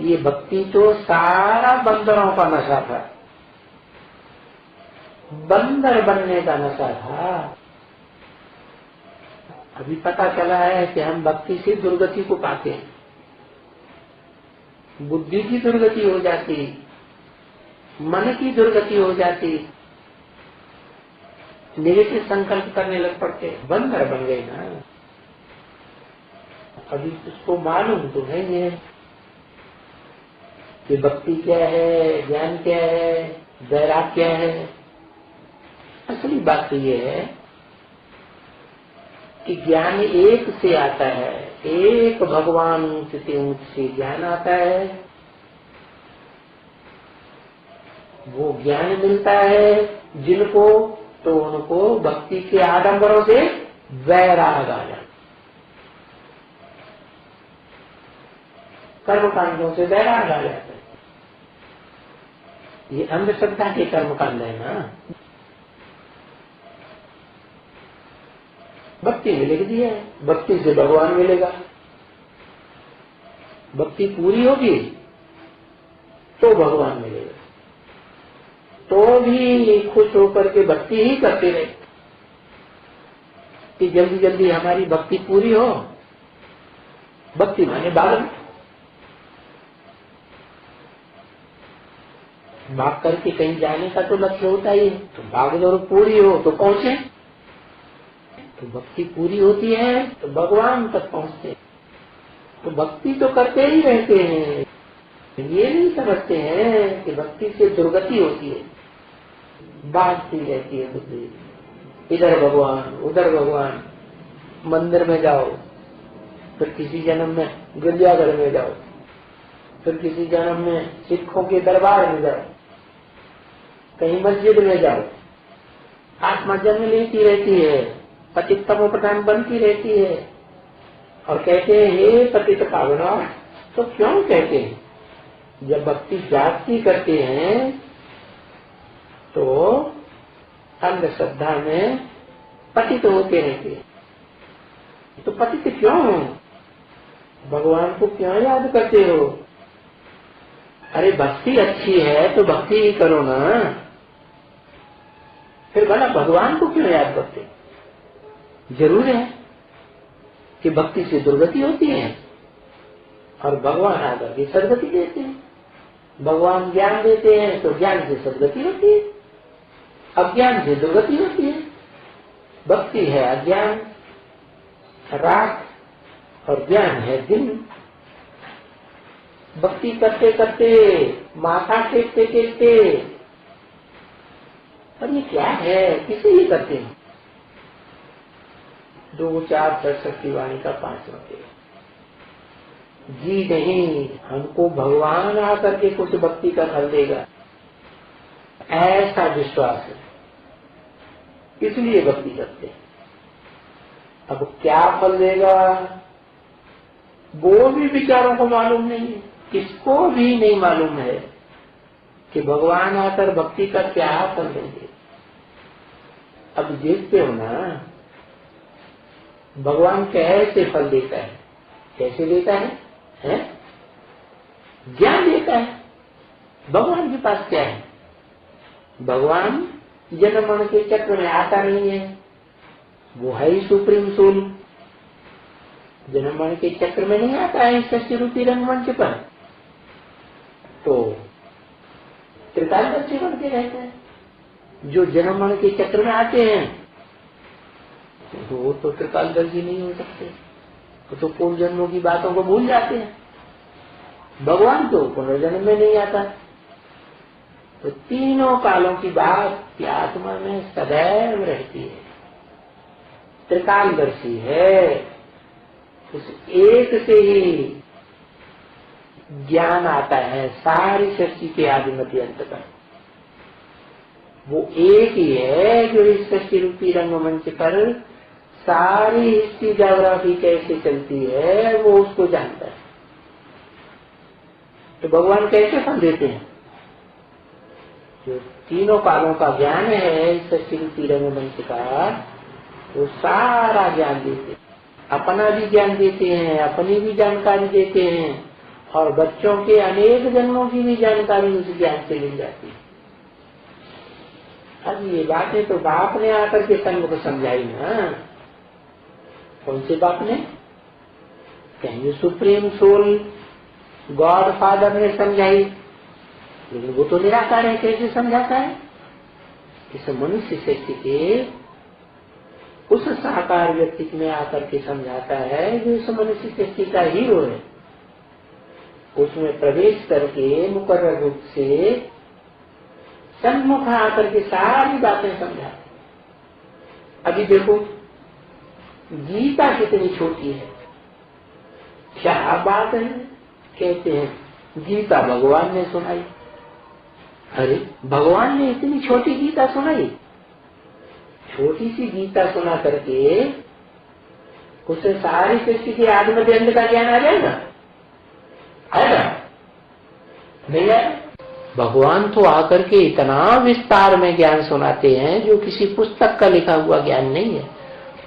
ये भक्ति तो सारा बंदरों का नशा था, बंदर बनने का नशा था। अभी पता चला है कि हम भक्ति से दुर्गति को पाते हैं, बुद्धि की दुर्गति हो जाती, मन की दुर्गति हो जाती, नेगेटिव संकल्प करने लग पड़ते, बंदर बन गए ना। अभी उसको मालूम तो नहीं है कि भक्ति क्या है, ज्ञान क्या है, वैराग क्या है। असली बात तो ये है कि ज्ञान एक से आता है, एक भगवान से ऊंच से ज्ञान आता है। वो ज्ञान मिलता है जिनको, तो उनको भक्ति के आडंबरों से वैराग आ जाता। कर्मकांडों से बैराग आ जाता है। ये अंधश्रद्धा के कर्मकांड है ना। भक्ति में लिख दिया है, भक्ति से भगवान मिलेगा। भक्ति पूरी होगी तो भगवान मिलेगा। तो भी खुश होकर के भक्ति ही करते रहे कि जल्दी जल्दी हमारी भक्ति पूरी हो। भक्ति माने भागना, भाग करके कहीं जाने का तो लक्ष्य होता ही है। तो भागदौड़ पूरी हो तो पहुंचे, तो भक्ति पूरी होती है तो भगवान तक पहुंचते। तो भक्ति तो करते ही रहते हैं, ये नहीं समझते हैं कि भक्ति से दुर्गति होती है, भागती रहती है बुद्धि, इधर भगवान उधर भगवान। मंदिर में जाओ, फिर किसी जन्म में गिरजाघर में जाओ, फिर किसी जन्म में सिखों के दरबार में जाओ, कहीं मस्जिद में जाओ। आत्मा जन्म लेती रहती है, पतित तमोप्रधान बनती रहती है और कहते हैं हे पतित पावना। तो क्यों कहते हैं? जब भक्ति जागती करते हैं तो अंधश्रद्धा में पतित होते रहते हैं। तो पतित क्यों हो? भगवान को क्यों याद करते हो? अरे भक्ति अच्छी है तो भक्ति ही करो ना, फिर भला भगवान को क्यों याद करते? जरूर है कि भक्ति से दुर्गति होती है और भगवान आकर के सदगति देते हैं। भगवान ज्ञान देते हैं तो ज्ञान से सदगति होती है, अज्ञान से दुर्गति होती है। भक्ति है अज्ञान रात और ज्ञान है दिन। भक्ति करते करते माथा टेकते टेकते, और ये क्या है, किसे ये करते हैं? 2, 4 सरस्वती वाणी का 5वां जी नहीं, हमको भगवान आकर के कुछ भक्ति का फल देगा, ऐसा विश्वास है, इसलिए भक्ति करते हैं। अब क्या फल देगा वो भी विचारों को मालूम नहीं है, किसको भी नहीं मालूम है कि भगवान आकर भक्ति का क्या फल देंगे। अब देखते हो ना भगवान कैसे फल देता है, कैसे देता है, हैं? ज्ञान देता है। भगवान के पास क्या है? भगवान जन्म मरण के चक्र में आता नहीं है, वो है ही सुप्रीम सोल। जन्म मरण के चक्र में नहीं आता है सृष्टि रूपी रंगमंच पर, तो त्रिकालदर्शी बन के रहते हैं। जो जन्म मरण के चक्र में आते हैं वो तो त्रिकालदर्शी नहीं हो सकते, तो पूर्व जन्मों की बातों को भूल जाते हैं। भगवान तो पुनर्जन्म में नहीं आता, तो तीनों कालों की बात की आत्मा में सदैव रहती है, त्रिकालदर्शी है। उस एक से ही ज्ञान आता है सारी सृष्टि के आदि मध्य अंत तक। वो एक ही है जो इस सृष्टि रूपी रंगमंच पर सारी हिस्ट्री ज्योग्राफी कैसे चलती है वो उसको जानता है। तो भगवान कैसे फल देते हैं? जो तीनों कालों का ज्ञान है इस सृष्टि रूपी रंगमंच का, वो सारा ज्ञान देते हैं, अपना भी ज्ञान देते हैं, अपनी भी जानकारी देते हैं, और बच्चों के अनेक जन्मों की भी जानकारी उस ज्ञान से मिल जाती है। अब ये बातें तो बाप ने आकर के सन्मुख समझाई ना। कौन से बाप ने? कहीं सुप्रीम सोल गॉड फादर ने समझाई, लेकिन वो तो निराकार है, कैसे समझाता है? इस मनुष्य शक्ति के उस साकार व्यक्ति में आकर के समझाता है जो इस मनुष्य शक्ति का हीरो है। उसमें प्रवेश करके मुकर्रर रूप से सन्मुख आकर के सारी बातें समझाते। अभी देखो गीता कितनी छोटी है, क्या बात है। कहते हैं गीता भगवान ने सुनाई। अरे भगवान ने इतनी छोटी गीता सुनाई? छोटी सी गीता सुना करके उससे सारी सृष्टि के आदि मध्य अंत का ज्ञान आ जाएगा? है ना? नहीं है? भगवान तो आकर के इतना विस्तार में ज्ञान सुनाते हैं जो किसी पुस्तक का लिखा हुआ ज्ञान नहीं है।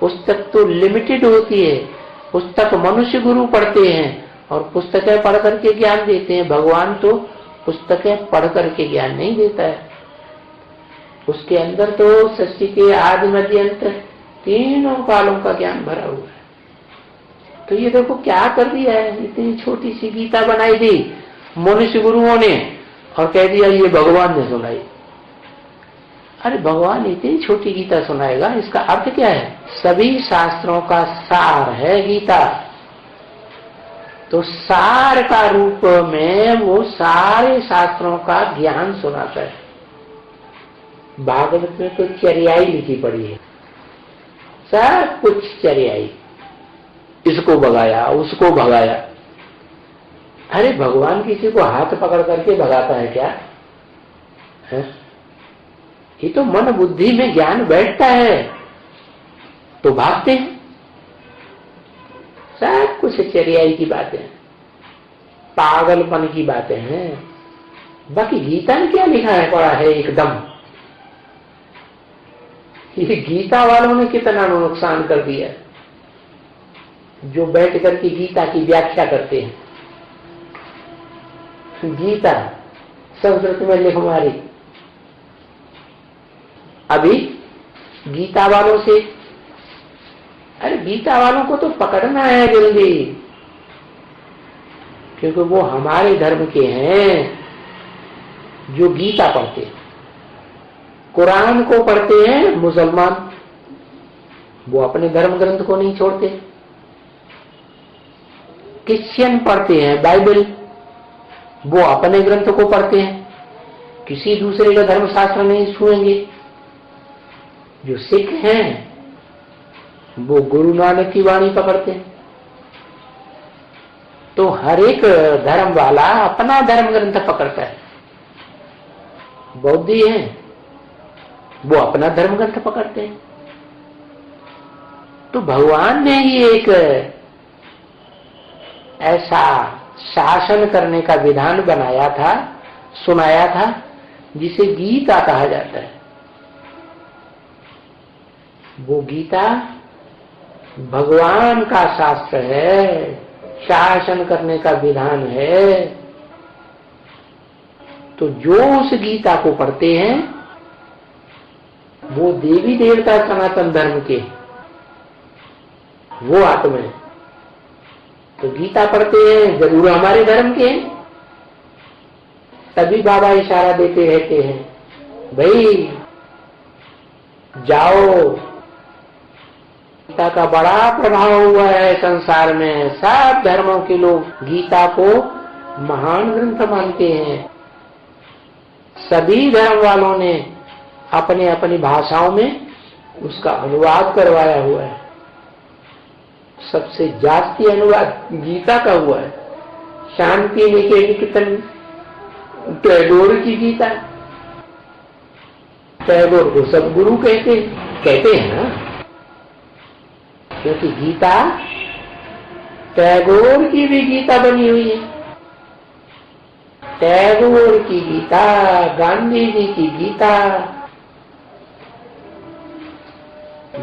पुस्तक तो लिमिटेड होती है, पुस्तक मनुष्य गुरु पढ़ते हैं और पुस्तकें पढ़ करके ज्ञान देते हैं। भगवान तो पुस्तकें पढ़ करके ज्ञान नहीं देता है, उसके अंदर तो सृष्टि के आदि मध्य अंत तीनों कालों का ज्ञान भरा हुआ है। तो ये देखो क्या कर दिया है, इतनी छोटी सी गीता बनाई दी मनुष्य गुरुओं ने और कह दिया ये भगवान ने सुनाई। अरे भगवान इतनी छोटी गीता सुनाएगा, इसका अर्थ क्या है? सभी शास्त्रों का सार है गीता, तो सार का रूप में वो सारे शास्त्रों का ज्ञान सुनाता है। भागवत में तो चर्याई लिखी पड़ी है, सब कुछ चर्याई, इसको भगाया उसको भगाया। अरे भगवान किसी को हाथ पकड़ करके भगाता है क्या है? ये तो मन बुद्धि में ज्ञान बैठता है तो भागते हैं। सब कुछ चर्याई की बातें, पागलपन की बातें हैं। बाकी गीता में क्या लिखा है पड़ा है एकदम। ये गीता वालों ने कितना नुकसान कर दिया, जो बैठ करके गीता की व्याख्या करते हैं। गीता संस्कृत में लिखवारी, अभी गीता वालों से, अरे गीता वालों को तो पकड़ना है जल्दी, क्योंकि वो हमारे धर्म के हैं जो गीता पढ़ते हैं। कुरान को पढ़ते हैं मुसलमान, वो अपने धर्म ग्रंथ को नहीं छोड़ते। क्रिश्चियन पढ़ते हैं बाइबल, वो अपने ग्रंथ को पढ़ते हैं, किसी दूसरे का धर्मशास्त्र नहीं छुएंगे। जो सिख हैं वो गुरु नानक की वाणी पकड़ते हैं। तो हर एक धर्म वाला अपना धर्म ग्रंथ पकड़ता है। बौद्धी हैं वो अपना धर्म ग्रंथ पकड़ते हैं। तो भगवान ने ही एक ऐसा शासन करने का विधान बनाया था, सुनाया था, जिसे गीता कहा जाता है। वो गीता भगवान का शास्त्र है, शासन करने का विधान है। तो जो उस गीता को पढ़ते हैं वो देवी देवता सनातन धर्म के, वो आत्मा है। तो गीता पढ़ते हैं जरूर हमारे धर्म के हैं। तभी बाबा इशारा देते रहते हैं, भाई जाओ, गीता का बड़ा प्रभाव हुआ है संसार में। सब धर्मों के लोग गीता को महान ग्रंथ मानते हैं। सभी धर्म वालों ने अपने अपनी भाषाओं में उसका अनुवाद करवाया हुआ है। सबसे जास्ती अनुवाद गीता का हुआ है। शांति निकेतन टैगोर की गीता, टैगोर को सब गुरु कहते हैं ना, क्योंकि गीता टैगोर की भी गीता बनी हुई है। टैगोर की गीता, गांधी जी की गीता।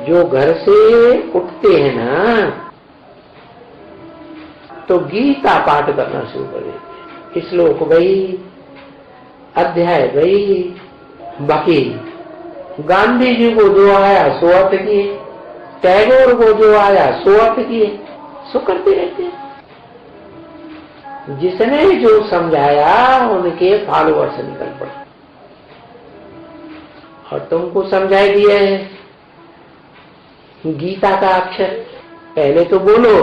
जो घर से उठते हैं ना तो गीता पाठ करना शुरू कर देते। श्लोक भाई, अध्याय भाई, बाकी गांधी जी को जो आया सो अर्थ किए, टैगोर को जो आया सो अर्थ किए, सो करते रहते हैं। जिसने जो समझाया उनके फॉलोअर्स निकल पड़े और तुमको समझाई दिया है गीता का अक्षर। पहले तो बोलो,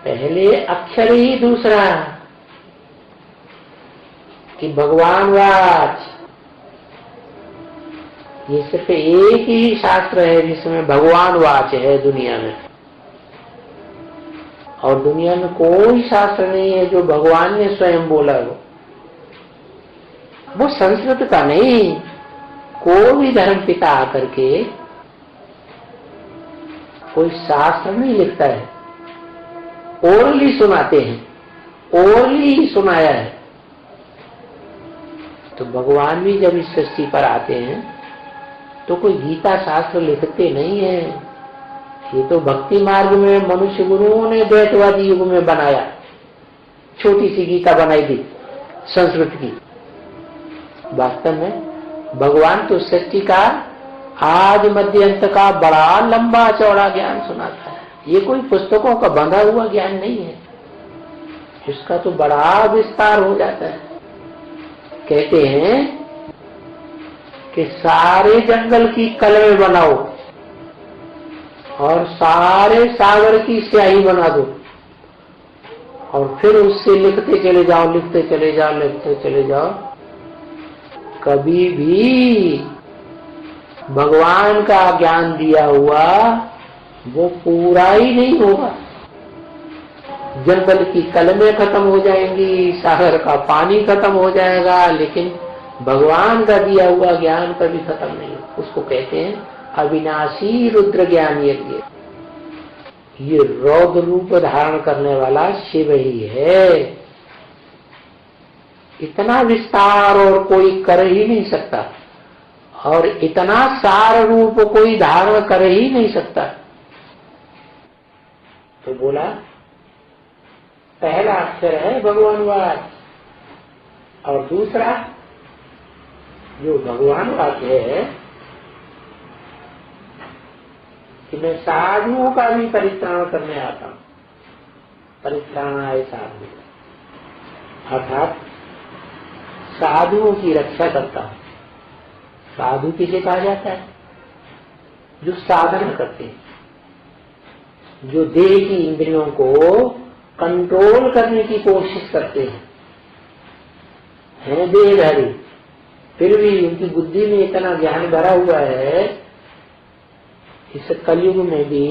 पहले अक्षर ही दूसरा कि भगवान वाच। ये सिर्फ एक ही शास्त्र है जिसमें भगवान वाच है दुनिया में, और दुनिया में कोई शास्त्र नहीं है जो भगवान ने स्वयं बोला हो। वो संस्कृत का नहीं, कोई भी धर्म पिता आकर के कोई शास्त्र नहीं लिखता है, ओरली सुनाते हैं। ओरली सुनाया है। तो भगवान भी जब इस सृष्टि पर आते हैं तो कोई गीता शास्त्र लिखते नहीं है। ये तो भक्ति मार्ग में मनुष्य गुरुओं ने द्वैतवादी युग में बनाया, छोटी सी गीता बनाई थी संस्कृत की। वास्तव में भगवान तो सृष्टि का आज मध्य अंत का बड़ा लंबा चौड़ा ज्ञान सुनाता है। ये कोई पुस्तकों का बंधा हुआ ज्ञान नहीं है, इसका तो बड़ा विस्तार हो जाता है। कहते हैं कि सारे जंगल की कलमें बनाओ और सारे सागर की स्याही बना दो और फिर उससे लिखते चले जाओ, लिखते चले जाओ, लिखते चले जाओ, कभी भी भगवान का ज्ञान दिया हुआ वो पूरा ही नहीं होगा। जंगल की कलमें खत्म हो जाएंगी, सागर का पानी खत्म हो जाएगा, लेकिन भगवान का दिया हुआ ज्ञान कभी खत्म नहीं। उसको कहते हैं अविनाशी रुद्र ज्ञान यज्ञ। ये रौद्र रूप धारण करने वाला शिव ही है। इतना विस्तार और कोई कर ही नहीं सकता और इतना सार रूप कोई धारण कर ही नहीं सकता। तो बोला पहला अक्षर है भगवानवाद और दूसरा जो भगवानवाद है कि मैं साधुओं का भी परित्राण करने आता हूं। परित्राणाय साधु अर्थात साधुओं की रक्षा करता हूं। साधु किसे कहा जाता है? जो साधन करते हैं, जो देह की इंद्रियों को कंट्रोल करने की कोशिश करते हैं देहधारी, फिर भी उनकी बुद्धि में इतना ज्ञान भरा हुआ है इस कलयुग में भी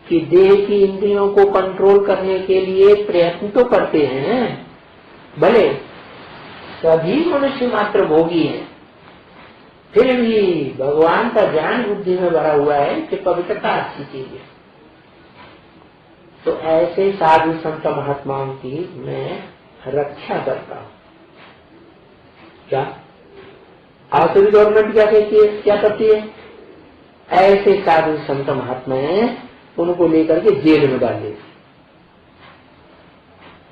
कि देह की इंद्रियों को कंट्रोल करने के लिए प्रयत्न तो करते हैं। भले सभी मनुष्य मात्र भोगी हैं, फिर भी भगवान का ज्ञान बुद्धि में भरा हुआ है कि पवित्रता अच्छी चीज है। तो ऐसे साधु संत महात्माओं की मैं रक्षा करता हूं। क्या आसुरी गवर्नमेंट क्या कहती है, क्या करती है? ऐसे साधु संत महात्मा उनको लेकर के जेल में डाल देती।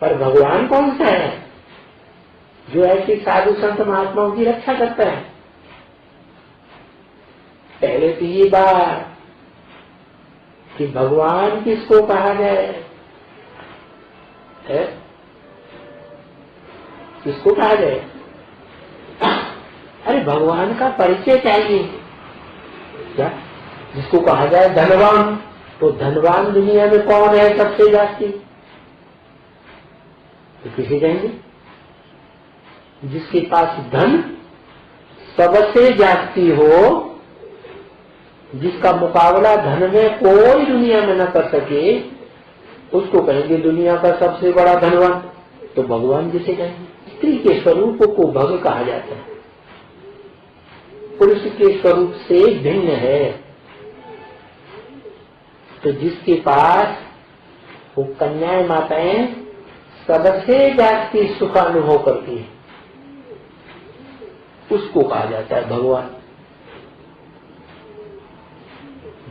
पर भगवान कौन सा है जो ऐसे साधु संत महात्माओं की रक्षा करता है? पहले तो ये बात कि भगवान किसको कहा जाए है? किसको कहा जाए? अरे भगवान का परिचय चाहिए। क्या जिसको कहा जाए धनवान, तो धनवान दुनिया में कौन है सबसे जास्ती? तो किसे कहेंगे? जिसके पास धन सबसे जास्ती हो, जिसका मुकाबला धन में कोई दुनिया में न कर सके, उसको कहेंगे दुनिया का सबसे बड़ा धनवान। तो भगवान जिसे कहेंगे। स्त्री के स्वरूप को भग कहा जाता है, पुरुष के स्वरूप से भिन्न है। तो जिसके पास वो कन्याएं माताएं सबसे जास्ती सुख अनुभव करती है, उसको कहा जाता है भगवान।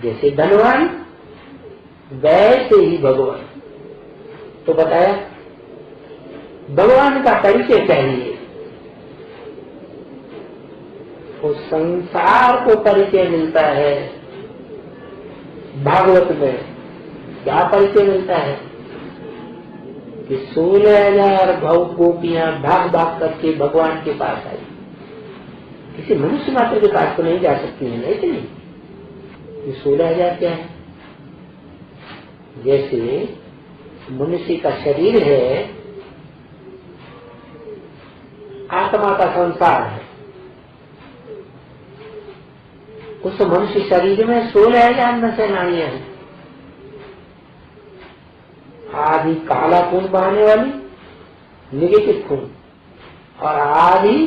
जैसे धनवान वैसे ही भगवान। तो बताया भगवान का परिचय चाहिए। वो संसार को परिचय मिलता है। भागवत में क्या परिचय मिलता है कि 16,000 भव गोपियां भाग भाग करके भगवान के पास आई। किसी मनुष्य मात्र के पास तो नहीं जा सकती है, नहीं इतनी। 16,000 क्या है? जैसे मनुष्य का शरीर है, आत्मा का संसार है। उस मनुष्य शरीर में 16,000 नसेनानियां हैं। आधी काला खून बहाने वाली निगेटिव खून और आधी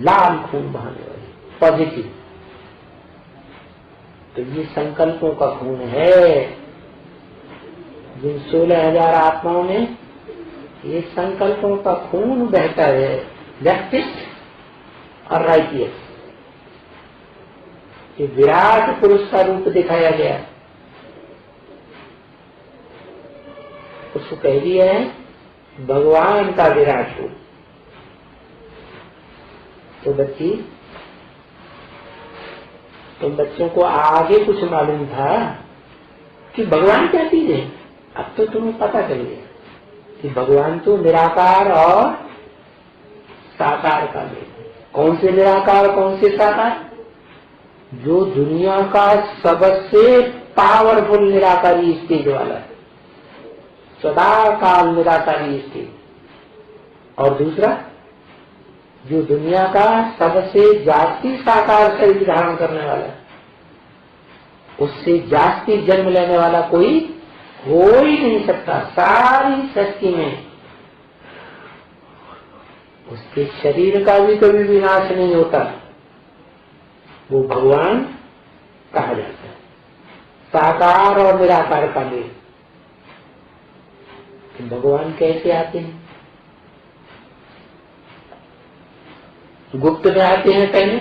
लाल खून बहाने वाली पॉजिटिव। तो ये संकल्पों का खून है। जिन 16,000 आत्माओं में ये संकल्पों का खून बहता है, लेफ्टिस्ट और राइटियस। ये विराट पुरुष का रूप दिखाया गया, उसको कह दिया है भगवान का विराट रूप। तो बच्ची, तुम बच्चों को आगे कुछ मालूम था कि भगवान क्या चीज है? अब तो तुम्हें पता चल गया कि भगवान तो निराकार और साकार का मेल है। कौन से निराकार, कौन से साकार? जो दुनिया का सबसे पावरफुल निराकारी स्टेज वाला है, सदा काल निराकारी स्टेज। और दूसरा, जो दुनिया का सबसे जास्ती साकार शरीर धारण करने वाला है, उससे जास्ती जन्म लेने वाला कोई हो ही नहीं सकता सारी सृष्टि में। उसके शरीर का भी कभी विनाश नहीं होता, वो भगवान कहा जाता है। साकार और निराकार का मेल। तो भगवान कैसे आते हैं? गुप्त में आते हैं पहले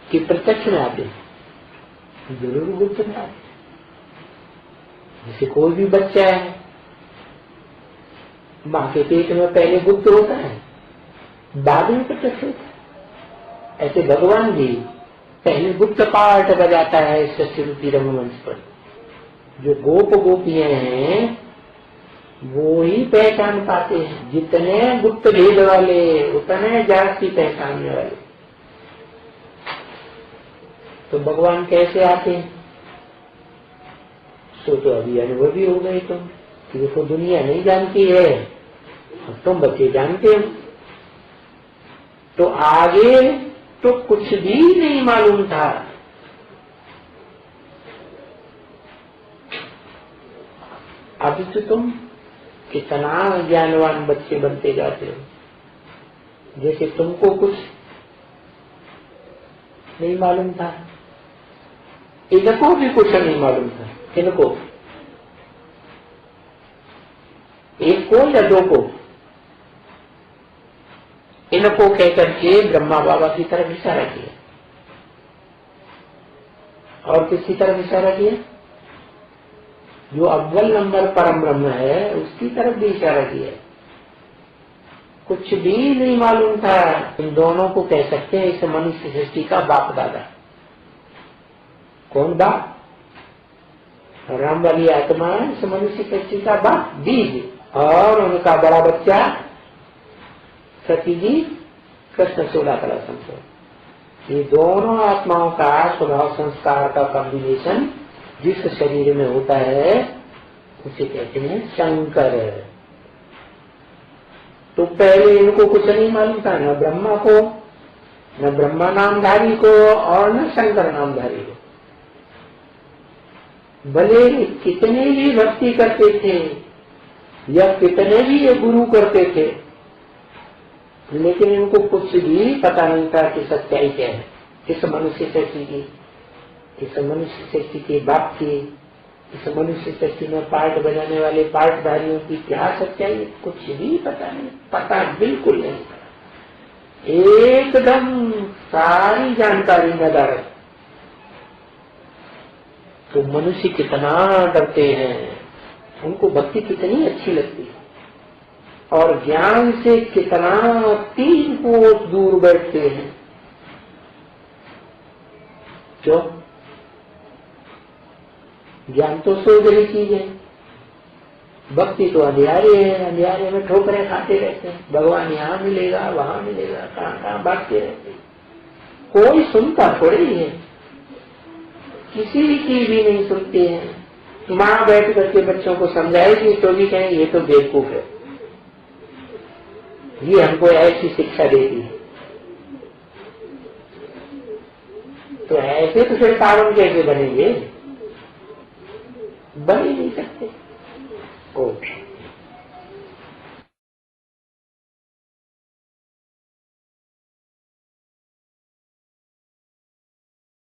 कि प्रत्यक्ष में आते हैं? जरूर गुप्त में आते हैं। जैसे कोई भी बच्चा है, माँ के पेट में पहले गुप्त होता है, बाद में प्रत्यक्ष होता है। ऐसे भगवान भी पहले गुप्त पार्ट बजाता है सृष्टि रूपी रंगमंच पर। जो गोप गोपियां हैं वो ही पहचान पाते हैं। जितने गुप्त भेद वाले उतने जास्ती पहचानने वाले। तो भगवान कैसे आते हैं? तो अभी अनुभवी हो गए तुम कि देखो दुनिया नहीं जानती है, तुम बच्चे जानते हो। तो आगे तो कुछ भी नहीं मालूम था। अभी तो तुम कितना ज्ञानवान बच्चे बनते जाते हो। जैसे तुमको कुछ नहीं मालूम था, इनको भी कुछ नहीं मालूम था। इनको, एक को या दो को? इनको कहकर के ब्रह्मा बाबा की तरफ इशारा किया। और किसकी तरफ इशारा किया? जो अव्वल नंबर परम ब्रह्म है उसकी तरफ भी इशारा किया। कुछ भी नहीं मालूम था। इन दोनों को कह सकते हैं इस मनुष्य सृष्टि का बाप दादा। कौन बाप? राम वाली आत्मा इस मनुष्य सृष्टि का बाप, बीज, और उनका बड़ा बच्चा सती जी, कृष्ण 16 कला संसार। ये दोनों आत्माओं का स्वभाव संस्कार का कॉम्बिनेशन जिस शरीर में होता है उसे कहते हैं शंकर। तो पहले इनको कुछ नहीं मालूम था, न ब्रह्मा को, न ब्रह्मा नामधारी को, और न शंकर नामधारी को। भले कितने भी भक्ति करते थे या कितने भी ये गुरु करते थे, लेकिन इनको कुछ भी पता नहीं था कि सच्चाई क्या है। इस मनुष्य सृष्टि की, इस मनुष्य सृष्टि के बाप की, इस मनुष्य सृष्टि में पार्ट बजाने वाले पार्टधारियों की क्या सच्चाई, कुछ भी पता नहीं। पता बिल्कुल नहीं, एकदम सारी जानकारी नदारत। तो मनुष्य कितना डरते हैं, उनको भक्ति कितनी अच्छी लगती है, और ज्ञान से कितना 3 कोस दूर बैठते हैं। क्यों? ज्ञान तो सो गई चीज है, भक्ति तो अंधियारे है, अंधियारे में ठोकरें खाते रहते हैं। भगवान यहाँ मिलेगा, वहां मिलेगा, कहाँ कहाँ भागते रहते हैं। कोई सुनता थोड़ी है, किसी की भी नहीं सुनते हैं। माँ बैठ करके बच्चों को समझाएगी तो भी कहेंगे ये तो बेवकूफ है, ये हमको ऐसी शिक्षा देती है। तो ऐसे तो फिर पावन कैसे बनेंगे? बन ही नहीं सकते। ओके।